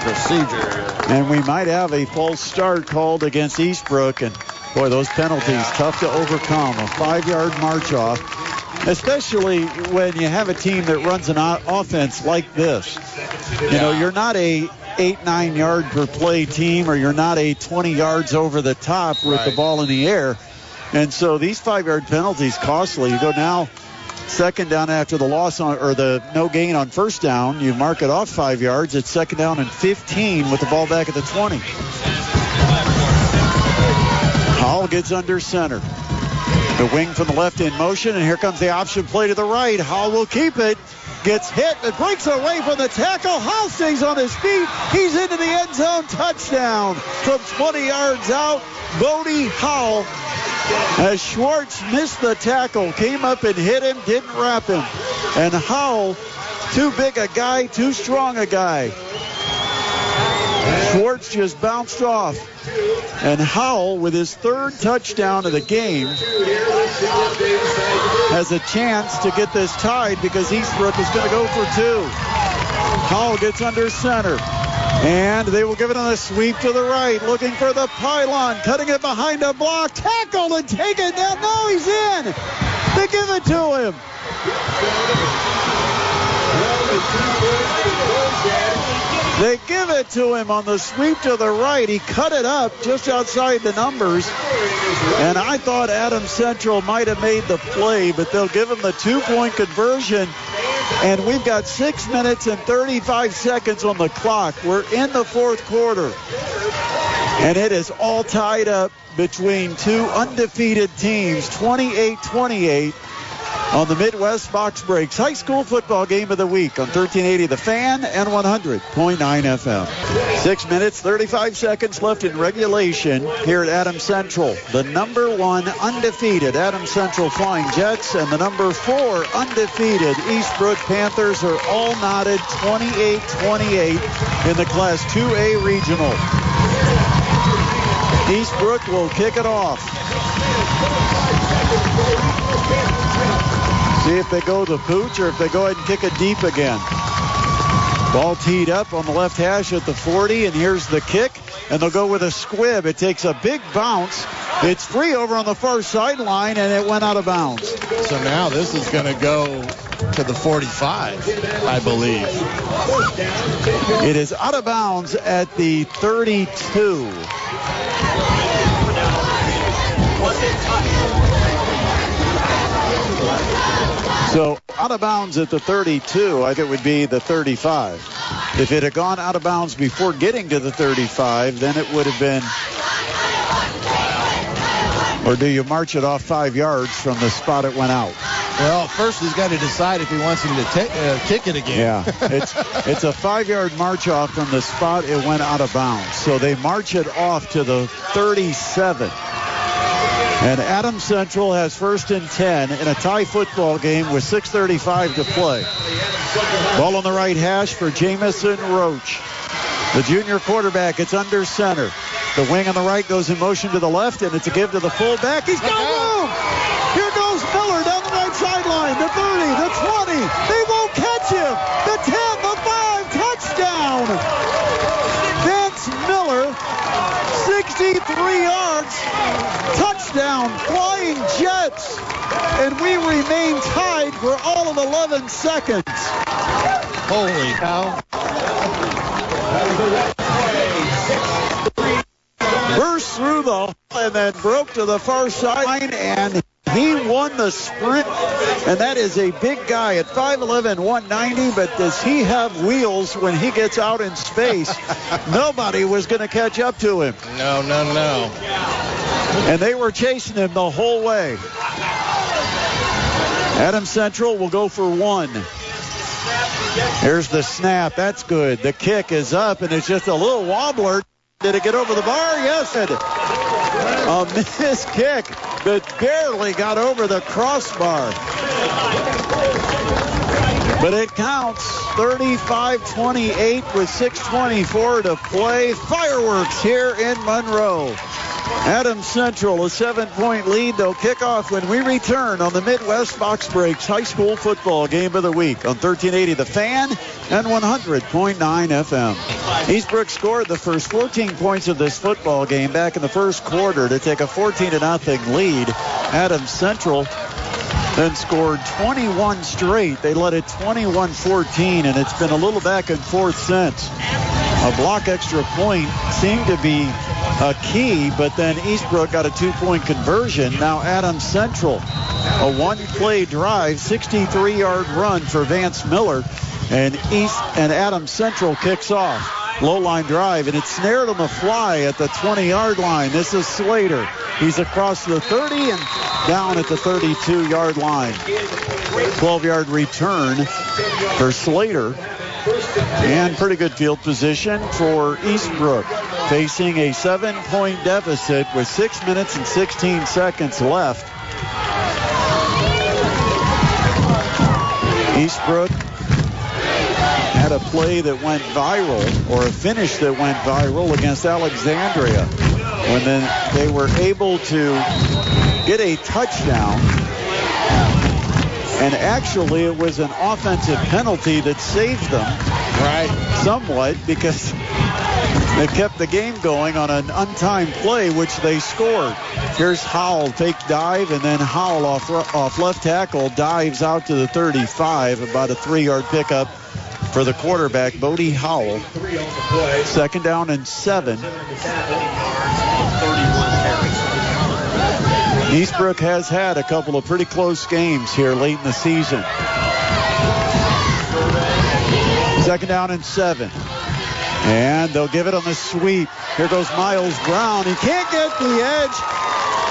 B: Procedure.
A: And we might have a false start called against Eastbrook, and boy, those penalties tough to overcome. A 5-yard march off, especially when you have a team that runs an offense like this. You know, you're not a 8-9 yard per play team, or you're not a 20 yards over the top with the ball in the air. And so these 5-yard penalties costly. You go now 2nd down after the loss on, or the no gain on first down. You mark it off 5 yards. It's 2nd down and 15 with the ball back at the 20. Howell gets under center. The wing from the left in motion, and here comes the option play to the right. Howell will keep it. Gets hit and breaks away from the tackle. Howell stays on his feet. He's into the end zone. Touchdown from 20 yards out. Bodie Howell, as Schwartz missed the tackle, came up and hit him, didn't wrap him. And Howell, too big a guy, too strong a guy. Schwartz just bounced off. And Howell, with his 3rd touchdown of the game, has a chance to get this tied because Eastbrook is going to go for 2. Howell gets under center. And they will give it on a sweep to the right, looking for the pylon, cutting it behind a block, tackled and taken down. No, he's in. They give it to him. They give it to him on the sweep to the right. He cut it up just outside the numbers. And I thought Adams Central might have made the play, but they'll give him the 2-point conversion. And we've got 6 minutes and 35 seconds on the clock. We're in the 4th quarter. And it is all tied up between two undefeated teams, 28-28. On the Midwest Box Breaks high school football game of the week on 1380 The Fan and 100.9 FM. 6 minutes, 35 seconds left in regulation here at Adams Central. The number 1 undefeated Adams Central Flying Jets and the number 4 undefeated Eastbrook Panthers are all knotted 28-28 in the Class 2A Regional. Eastbrook will kick it off. See if they go the pooch or if they go ahead and kick it deep again. Ball teed up on the left hash at the 40, and here's the kick, and they'll go with a squib. It takes a big bounce. It's free over on the far sideline, and it went out of bounds.
B: So now this is going to go to the 45, I believe.
A: It is out of bounds at the 32. So out of bounds at the 32, I think it would be the 35. If it had gone out of bounds before getting to the 35, then it would have been, or do you march it off 5 yards from the spot it went out?
B: Well, first he's got to decide if he wants him to kick it again.
A: Yeah, it's a 5-yard march off from the spot it went out of bounds. So they march it off to the 37. And Adams Central has 1st and 10 in a tie football game with 6:35 to play. Ball on the right hash for Jamison Roach. The junior quarterback, it's under center. The wing on the right goes in motion to the left, and it's a give to the fullback. He's got room! Here goes Miller down the right sideline. The 30, the 20. They won't catch him. The 10, the 5. Touchdown! Vince Miller, 63 yards. Touchdown, Flying Jets. And we remain tied for all of 11 seconds.
B: Holy cow.
A: Burst through the hole and then broke to the far sideline, and he won the sprint. And that is a big guy at 5'11", 190, but does he have wheels when he gets out in space? Nobody was going to catch up to him.
B: No.
A: And they were chasing him the whole way. Adams Central will go for 1. Here's the snap. That's good. The kick is up, and it's just a little wobbler. Did it get over the bar? Yes, it did. A missed kick that barely got over the crossbar. But it counts. 35-28 with 6:24 to play. Fireworks here in Monroe. Adams Central, a 7-point lead. They'll kick off when we return on the Midwest Box Breaks High School Football Game of the Week on 1380 The Fan and 100.9 FM. Eastbrook scored the first 14 points of this football game back in the first quarter to take a 14-0 lead. Adams Central then scored 21 straight. They led it 21-14, and it's been a little back and forth since. A block extra point seemed to be a key, but then Eastbrook got a 2-point conversion. Now Adams Central, a 1-play drive, 63-yard run for Vance Miller, and Adams Central kicks off. Low line drive, and it's snared on the fly at the 20-yard line. This is Slater. He's across the 30 and down at the 32-yard line. 12-yard return for Slater. And pretty good field position for Eastbrook, facing a 7-point deficit with 6 minutes and 16 seconds left. Eastbrook had a play that went viral, or a finish that went viral against Alexandria, when then they were able to get a touchdown. And actually, it was an offensive penalty that saved them,
B: right,
A: somewhat, because they kept the game going on an untimed play, which they scored. Here's Howell, fake dive, and then Howell off left tackle dives out to the 35, about a 3-yard pickup for the quarterback, Bodie Howell. 2nd down and 7. Eastbrook has had a couple of pretty close games here late in the season. 2nd down and 7. And they'll give it on the sweep. Here goes Miles Brown. He can't get the edge.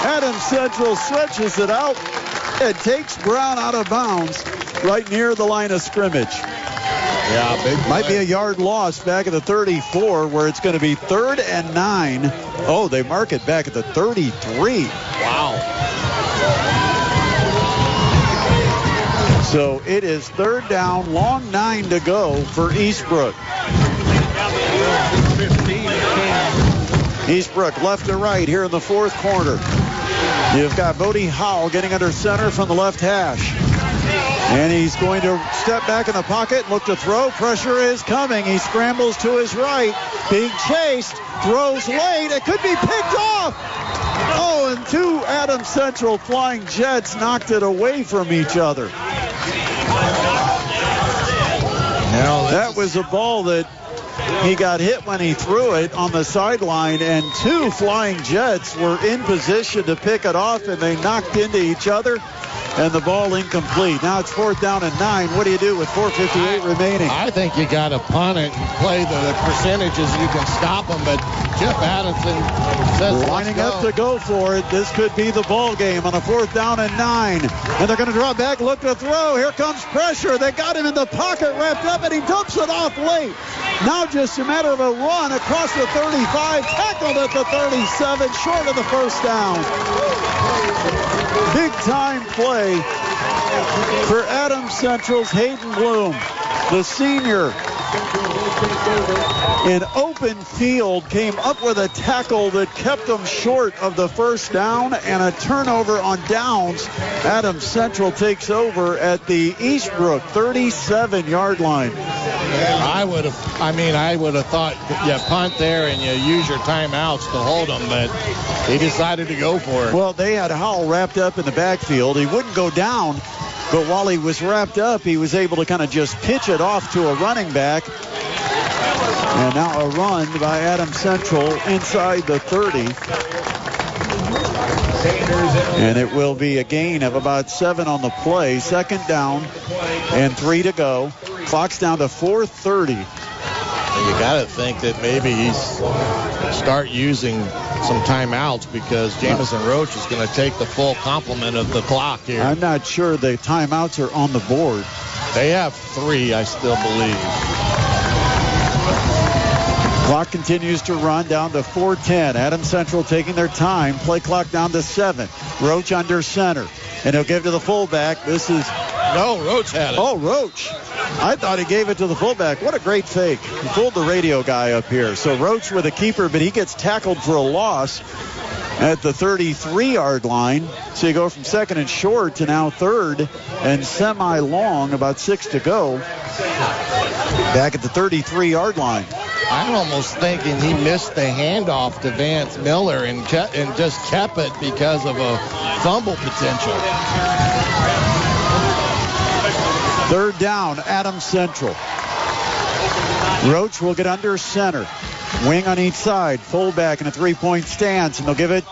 A: Adams Central stretches it out and takes Brown out of bounds right near the line of scrimmage.
B: Yeah, big play.
A: Might be a yard loss back at the 34, where it's going to be 3rd and 9. Oh, they mark it back at the 33.
B: Wow.
A: So it is 3rd down, long 9 to go for Eastbrook. Eastbrook left to right here in the 4th quarter. You've got Bodie Howell getting under center from the left hash. And he's going to step back in the pocket, look to throw. Pressure is coming. He scrambles to his right, being chased, throws late. It could be picked off. Oh, and 2 Adams Central Flying Jets knocked it away from each other.
B: Now
A: That was a ball that he got hit when he threw it on the sideline, and two Flying Jets were in position to pick it off, and they knocked into each other, and the ball incomplete. Now it's 4th down and 9. What do you do with 4:58 remaining?
B: I think you got to punt it and play the percentages you can stop them, but Jeff Adamson says
A: Lining up to go for it. This could be the ball game on a 4th down and 9. And they're going to draw back, look to throw. Here comes pressure. They got him in the pocket, wrapped up, and he dumps it off late. Now just a matter of a run across the 35, tackled at the 37, short of the first down. Big time play for Adams Central's Hayden Bloom, the senior. In open field, came up with a tackle that kept them short of the first down, and a turnover on downs. Adams Central takes over at the Eastbrook 37-yard line.
B: I would have thought you punt there and you use your timeouts to hold them, but he decided to go for it.
A: Well, they had Howell wrapped up in the backfield. He wouldn't go down, but while he was wrapped up, he was able to kind of just pitch it off to a running back. And now a run by Adams Central inside the 30. And it will be a gain of about 7 on the play. 2nd down and 3 to go. Clock's down to 4:30.
B: You got to think that maybe he's start using some timeouts because Jamison Roach is going to take the full complement of the clock here.
A: I'm not sure the timeouts are on the board.
B: They have 3, I still believe.
A: Clock continues to run down to 4:10. Adams Central taking their time. Play clock down to 7. Roach under center. And he'll give to the fullback. This is...
B: No, Roach had it.
A: Oh, Roach. I thought he gave it to the fullback. What a great fake. He fooled the radio guy up here. So Roach with a keeper, but he gets tackled for a loss at the 33-yard line. So you go from 2nd and short to now 3rd and semi-long, about 6 to go. Back at the 33-yard line.
B: I'm almost thinking he missed the handoff to Vance Miller and just kept it because of a fumble potential.
A: 3rd down, Adams Central. Roach will get under center. Wing on each side. Fullback in a 3-point stance, and they'll give it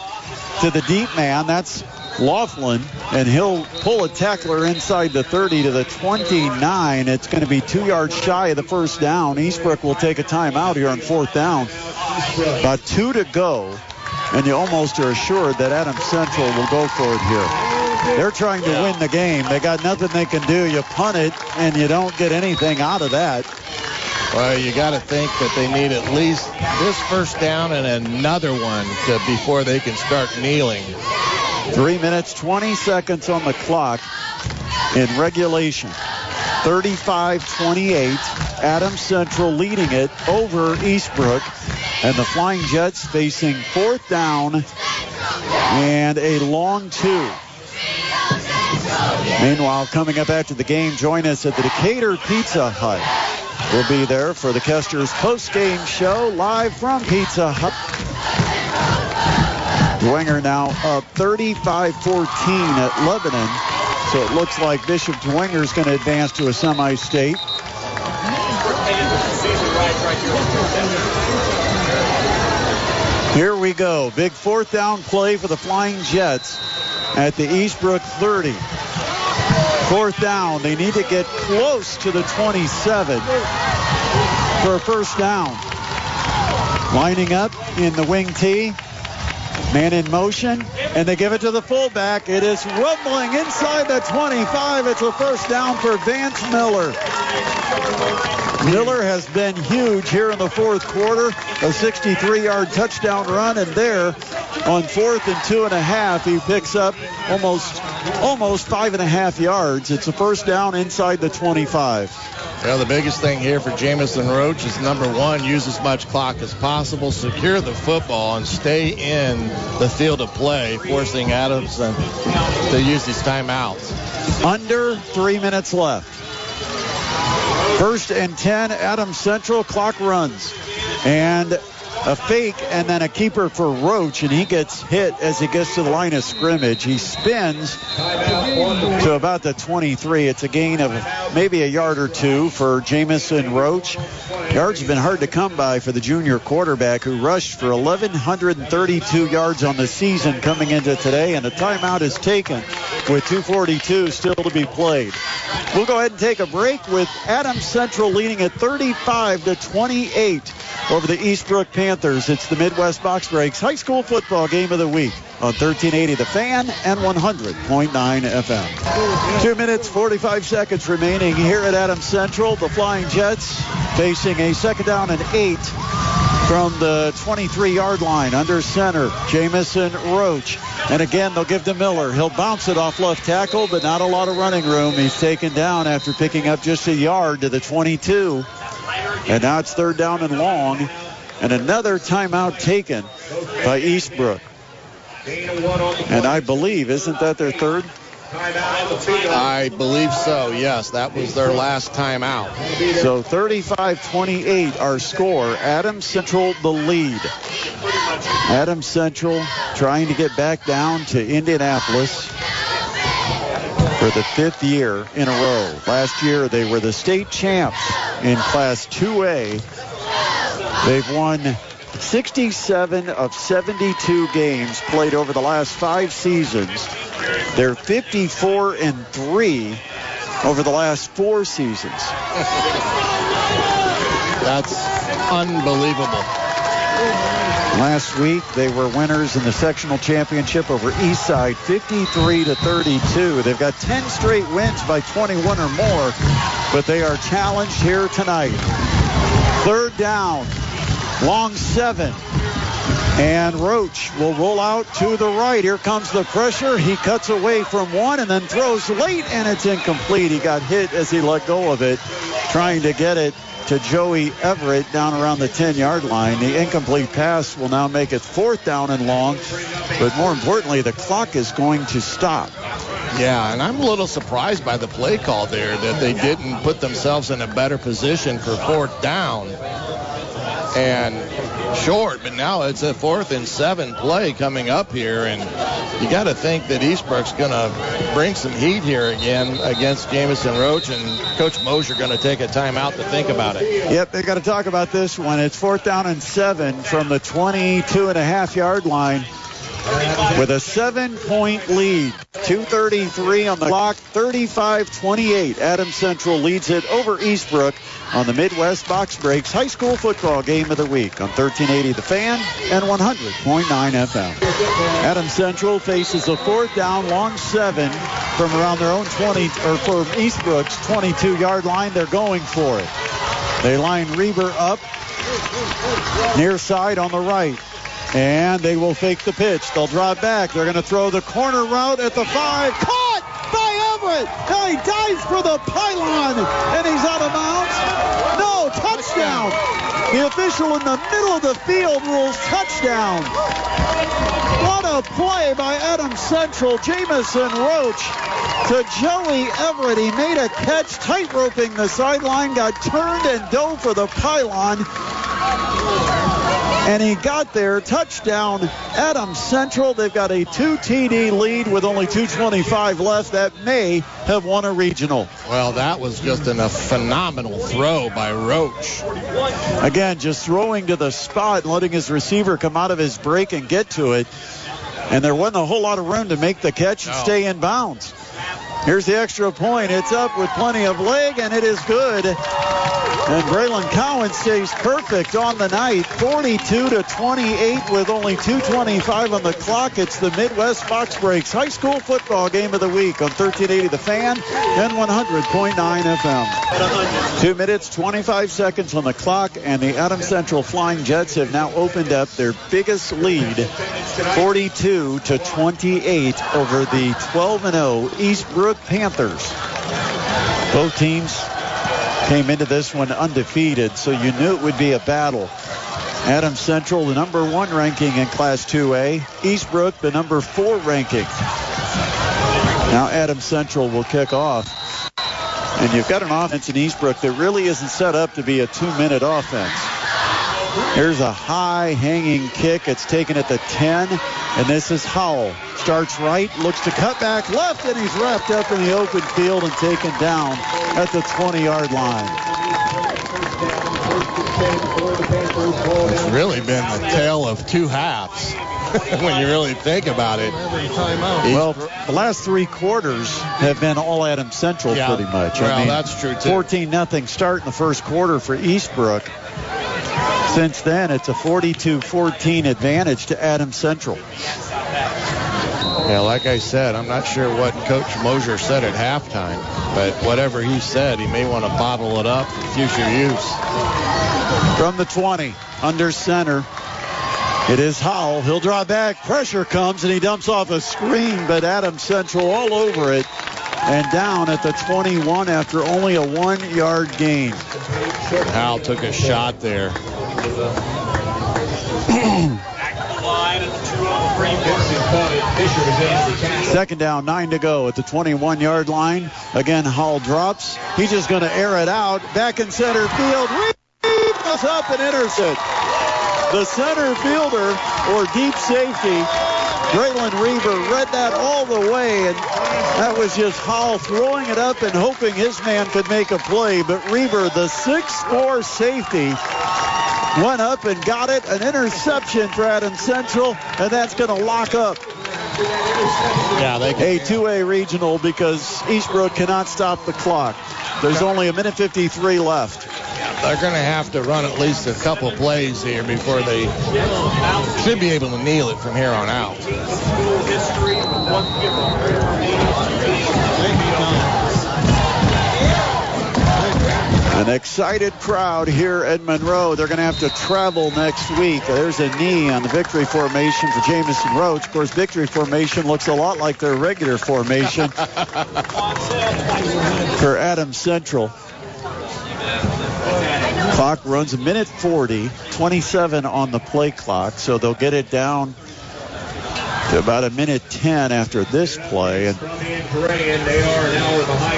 A: to the deep man. That's Laughlin, and he'll pull a tackler inside the 30 to the 29. It's going to be 2 yards shy of the first down. Eastbrook will take a timeout here on 4th down. About 2 to go, and you almost are assured that Adams Central will go for it here. They're trying to win the game. They got nothing they can do. You punt it, and you don't get anything out of that.
B: Well, you got to think that they need at least this first down and another one before they can start kneeling.
A: 3 minutes, 20 seconds on the clock in regulation. 35-28. Adams Central leading it over Eastbrook. And the Flying Jets facing 4th down and a long 2. Meanwhile, coming up after the game, join us at the Decatur Pizza Hut. We'll be there for the Kester's post-game show live from Pizza Hut. Dwenger now up 35-14 at Lebanon. So it looks like Bishop Dwenger's going to advance to a semi-state. Here we go. Big 4th down play for the Flying Jets at the Eastbrook 30. 4th down. They need to get close to the 27 for a first down. Lining up in the wing tee. Man in motion, and they give it to the fullback. It is rumbling inside the 25. It's a first down for Vance Miller. Miller has been huge here in the 4th quarter. A 63-yard touchdown run, and there on 4th and 2.5, he picks up almost 5.5 yards. It's a first down inside the 25.
B: Well, the biggest thing here for Jamison Roach is, number 1, use as much clock as possible, secure the football, and stay in the field of play, forcing Adams to use these timeouts.
A: Under 3 minutes left. 1st and 10, Adams Central. Clock runs. And a fake and then a keeper for Roach, and he gets hit as he gets to the line of scrimmage. He spins to about the 23. It's a gain of maybe a yard or two for Jamison Roach. Yards have been hard to come by for the junior quarterback, who rushed for 1,132 yards on the season coming into today, and a timeout is taken with 2:42 still to be played. We'll go ahead and take a break with Adams Central leading at 35-28 over the Eastbrook Panthers. It's the Midwest Box Breaks high school football game of the week on 1380 The Fan and 100.9 FM. 2 minutes, 45 seconds remaining here at Adams Central. The Flying Jets facing a second down and 8 from the 23-yard line. Under center, Jamison Roach. And again, they'll give to Miller. He'll bounce it off left tackle, but not a lot of running room. He's taken down after picking up just a yard to the 22. And now it's third down and long. And another timeout taken by Eastbrook. And I believe, isn't that their third?
B: I believe so, yes. That was their last timeout.
A: So 35-28 our score. Adams Central the lead. Adams Central trying to get back down to Indianapolis for the 5th year in a row. Last year they were the state champs in Class 2A. They've won 67 of 72 games played over the last 5 seasons. They're 54-3 over the last 4 seasons.
B: That's unbelievable.
A: Last week, they were winners in the sectional championship over Eastside, 53-32. They've got 10 straight wins by 21 or more, but they are challenged here tonight. Third down, long 7. And Roach will roll out to the right. Here comes the pressure. He cuts away from one and then throws late, and it's incomplete. He got hit as he let go of it, trying to get it to Joey Everett down around the 10-yard line. The incomplete pass will now make it 4th down and long. But more importantly, the clock is going to stop.
B: Yeah, and I'm a little surprised by the play call there, that they didn't put themselves in a better position for 4th down and short. But now it's a 4th and 7 play coming up here, and you got to think that Eastbrook's going to bring some heat here again against Jamison Roach, and Coach Mosher going to take a timeout to think about it.
A: Yep, they got to talk about this one. It's 4th down and 7 from the 22.5-yard line with a 7-point lead. 2:33 on the clock, 35-28. Adams Central leads it over Eastbrook on the Midwest Box Breaks high school football game of the week on 1380 The Fan and 100.9 FM. Adams Central faces a 4th down, long 7 from around their own 20, or from Eastbrook's 22-yard line. They're going for it. They line Reber up near side on the right. And they will fake the pitch. They'll drop back. They're going to throw the corner route at the 5. Caught by Everett. Now he dives for the pylon, and he's out of bounds. No, touchdown. The official in the middle of the field rules touchdown. What a play by Adams Central. Jamison Roach to Joey Everett. He made a catch, tight-roping the sideline, got turned and dove for the pylon. And he got there. Touchdown, Adams Central. They've got a 2 TD lead with only 2:25 left. That may have won a regional.
B: Well, that was just a phenomenal throw by Roach.
A: Again, just throwing to the spot and letting his receiver come out of his break and get to it. And there wasn't a whole lot of room to make the catch and stay in bounds. Here's the extra point. It's up with plenty of leg, and it is good. And Braylon Cowan stays perfect on the night. 42-28 with only 2:25 on the clock. It's the Midwest Box Breaks high school football game of the week on 1380 The Fan and 100.9 FM. 2 minutes, 25 seconds on the clock, and the Adams Central Flying Jets have now opened up their biggest lead, 42-28 over the 12-0 Eastbrook Panthers. Both teams came into this one undefeated, so you knew it would be a battle. Adams Central, the number 1 ranking in Class 2A. Eastbrook, the number 4 ranking. Now Adams Central will kick off. And you've got an offense in Eastbrook that really isn't set up to be a 2-minute offense. Here's a high hanging kick. It's taken at the 10, and this is Howell. Starts right, looks to cut back left, and he's wrapped up in the open field and taken down at the 20-yard line.
B: It's really been the tale of two halves when you really think about it.
A: Well, the last three quarters have been all Adams Central pretty much.
B: Well, that's true, too.
A: 14-0 start in the first quarter for Eastbrook. Since then, it's a 42-14 advantage to Adams Central.
B: Yeah, like I said, I'm not sure what Coach Mosier said at halftime, but whatever he said, he may want to bottle it up for future use.
A: From the 20, under center, it is Howell. He'll draw back. Pressure comes, and he dumps off a screen, but Adams Central all over it and down at the 21 after only a 1-yard gain.
B: Howell took a shot there.
A: Second down, 9 to go at the 21-yard line. Again, Hall drops. He's just going to air it out. Back in center field. Goes up and intercepted. The center fielder or deep safety, Braylon Reber, read that all the way, and that was just Hall throwing it up and hoping his man could make a play. But Reber, the 6'4" safety, went up and got it. An interception for Adams Central, and that's going to lock up a 2A regional because Eastbrook cannot stop the clock. There's only a minute 53 left.
B: They're going to have to run at least a couple plays here before they should be able to kneel it from here on out.
A: An excited crowd here at Monroe. They're going to have to travel next week. There's a knee on the victory formation for Jamison Roach. Of course, victory formation looks a lot like their regular formation for Adams Central. Clock runs a minute 40, 27 on the play clock, so they'll get it down to about a minute 10 after this play, and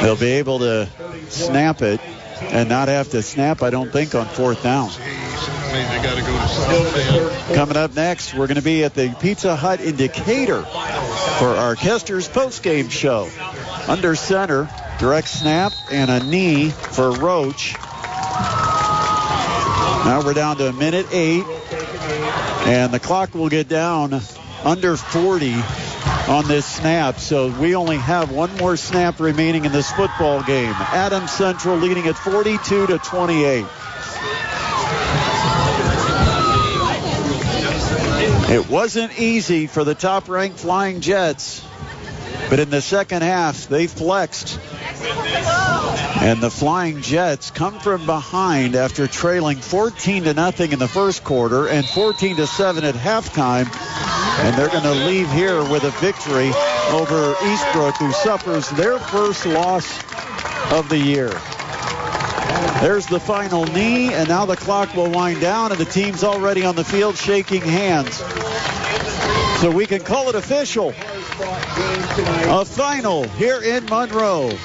A: they'll be able to snap it and not have to snap, I don't think, on fourth down. Coming up next, we're going to be at the Pizza Hut in Decatur for our Kester's postgame show. Under center, direct snap and a knee for Roach. Now we're down to a minute 8, and the clock will get down under 40 on this snap, so we only have one more snap remaining in this football game. Adams Central leading at 42-28. It wasn't easy for the top-ranked Flying Jets, but in the second half, they flexed. And the Flying Jets come from behind after trailing 14-0 in the first quarter and 14-7 at halftime. And they're going to leave here with a victory over Eastbrook, who suffers their first loss of the year. There's the final knee, and now the clock will wind down, and the team's already on the field shaking hands. So we can call it official. A final here in Monroe.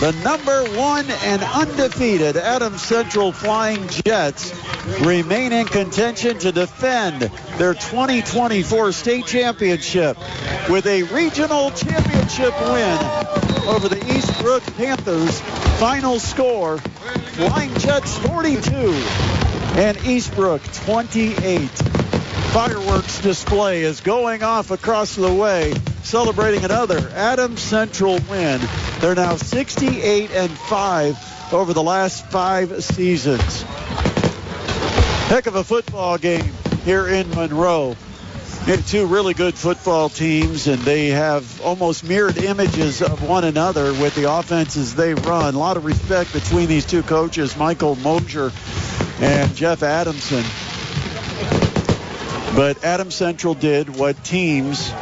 A: The number 1 and undefeated Adams Central Flying Jets remain in contention to defend their 2024 state championship with a regional championship win over the Eastbrook Panthers. Final score, Flying Jets 42 and Eastbrook 28. Fireworks display is going off across the way, celebrating another Adams Central win. They're now 68-5 over the last 5 seasons. Heck of a football game here in Monroe. Two really good football teams, and they have almost mirrored images of one another with the offenses they run. A lot of respect between these two coaches, Michael Mosier and Jeff Adamson. But Adams Central did what teams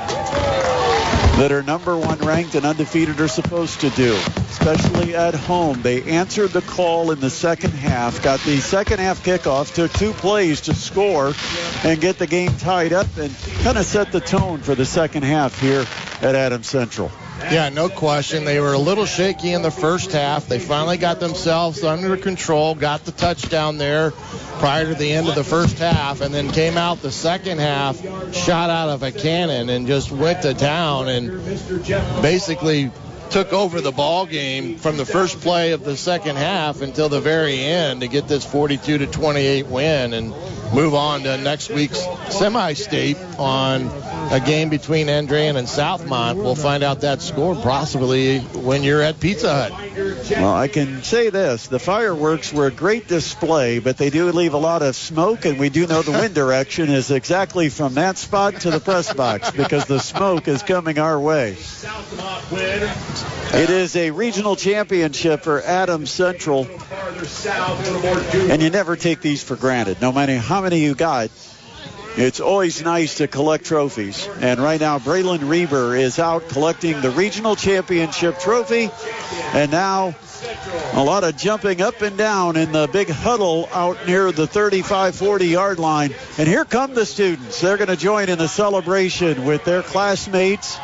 A: that are number 1 ranked and undefeated are supposed to do, especially at home. They answered the call in the second half, got the second half kickoff, took 2 plays to score and get the game tied up, and kind of set the tone for the second half here at Adams Central.
B: Yeah, no question. They were a little shaky in the first half. They finally got themselves under control, got the touchdown there prior to the end of the first half, and then came out the second half, shot out of a cannon, and just went to town and basically took over the ball game from the first play of the second half until the very end to get this 42-28 win and move on to next week's semi-state on a game between Andrean and Southmont. We'll find out that score possibly when you're at Pizza Hut.
A: Well, I can say this. The fireworks were a great display, but they do leave a lot of smoke, and we do know the wind direction is exactly from that spot to the press box because the smoke is coming our way. It is a regional championship for Adams Central, and you never take these for granted. No matter how many you got, it's always nice to collect trophies. And right now, Braylon Reber is out collecting the regional championship trophy. And now a lot of jumping up and down in the big huddle out near the 35-40 yard line. And here come the students. They're going to join in the celebration with their classmates,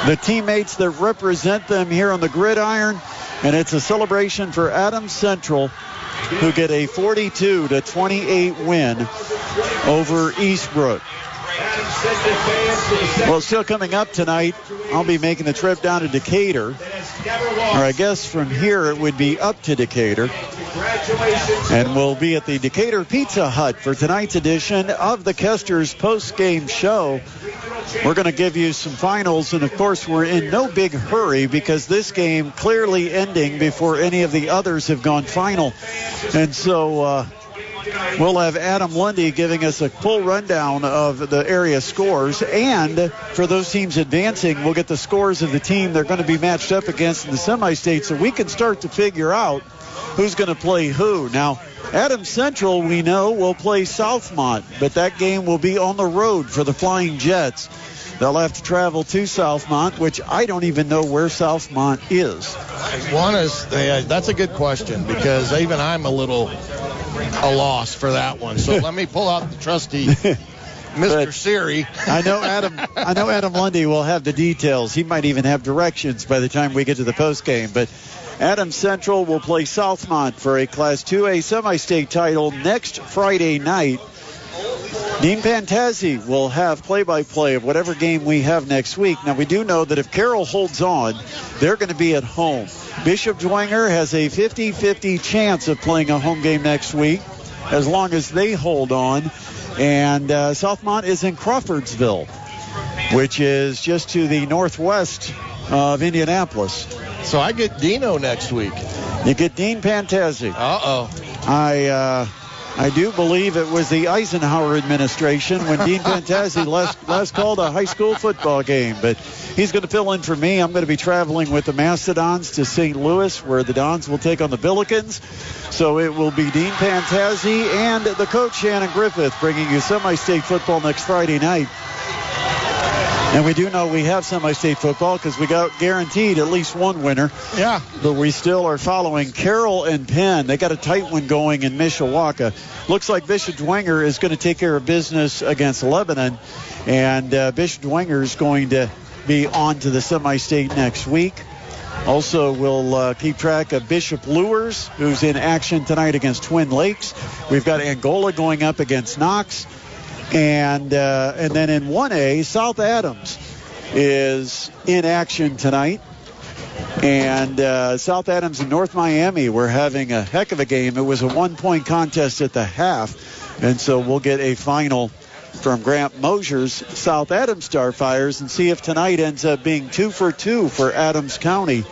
A: the teammates that represent them here on the gridiron. And it's a celebration for Adams Central, who get a 42-28 win over Eastbrook. Well, still coming up tonight, I'll be making the trip down to Decatur. Or I guess from here it would be up to Decatur. And we'll be at the Decatur Pizza Hut for tonight's edition of the Kester's post-game show. We're going to give you some finals, and of course we're in no big hurry because this game clearly ending before any of the others have gone final. And so we'll have Adam Lundy giving us a full rundown of the area scores, and for those teams advancing, we'll get the scores of the team they're going to be matched up against in the semi-state so we can start to figure out who's going to play who. Now, Adams Central, we know, will play Southmont, but that game will be on the road for the Flying Jets. They'll have to travel to Southmont, which I don't even know where Southmont is.
B: That's a good question because even I'm a loss for that one. So let me pull out the trusty Mr. Siri.
A: I know Adam Lundy will have the details. He might even have directions by the time we get to the postgame. But Adams Central will play Southmont for a Class 2A semi-state title next Friday night. Dean Pantazzi will have play-by-play of whatever game we have next week. Now, we do know that if Carroll holds on, they're going to be at home. Bishop Dwenger has a 50-50 chance of playing a home game next week as long as they hold on. And Southmont is in Crawfordsville, which is just to the northwest of Indianapolis.
B: So I get Dino next week.
A: You get Dean Pantazzi.
B: Uh-oh.
A: I do believe it was the Eisenhower administration when Dean Pantazzi last called a high school football game. But he's going to fill in for me. I'm going to be traveling with the Mastodons to St. Louis, where the Dons will take on the Billikens. So it will be Dean Pantazzi and the coach, Shannon Griffith, bringing you semi-state football next Friday night. And we do know we have semi-state football because we got guaranteed at least one winner.
B: Yeah.
A: But we still are following Carroll and Penn. They got a tight one going in Mishawaka. Looks like Bishop Dwenger is going to take care of business against Lebanon. And Bishop Dwenger is going to be on to the semi-state next week. Also, we'll keep track of Bishop Lures, who's in action tonight against Twin Lakes. We've got Angola going up against Knox. And then in 1A, South Adams is in action tonight. And South Adams and North Miami were having a heck of a game. It was a one-point contest at the half. And so we'll get a final from Grant Mosier's South Adams Starfires and see if tonight ends up being 2 for 2 for Adams County,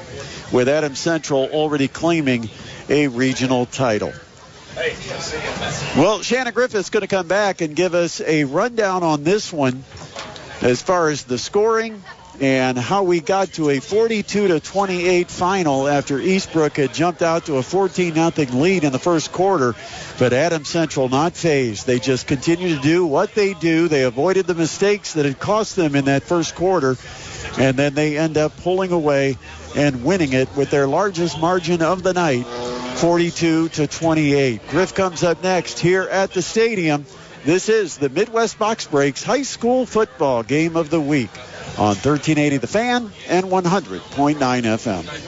A: with Adams Central already claiming a regional title. Well, Shannon Griffith's going to come back and give us a rundown on this one as far as the scoring and how we got to a 42-28 final after Eastbrook had jumped out to a 14-0 lead in the first quarter. But Adams Central not fazed. They just continue to do what they do. They avoided the mistakes that had cost them in that first quarter, and then they end up pulling away and winning it with their largest margin of the night, 42-28. Griff comes up next here at the stadium. This is the Midwest Box Breaks High School Football Game of the Week on 1380 The Fan and 100.9 FM.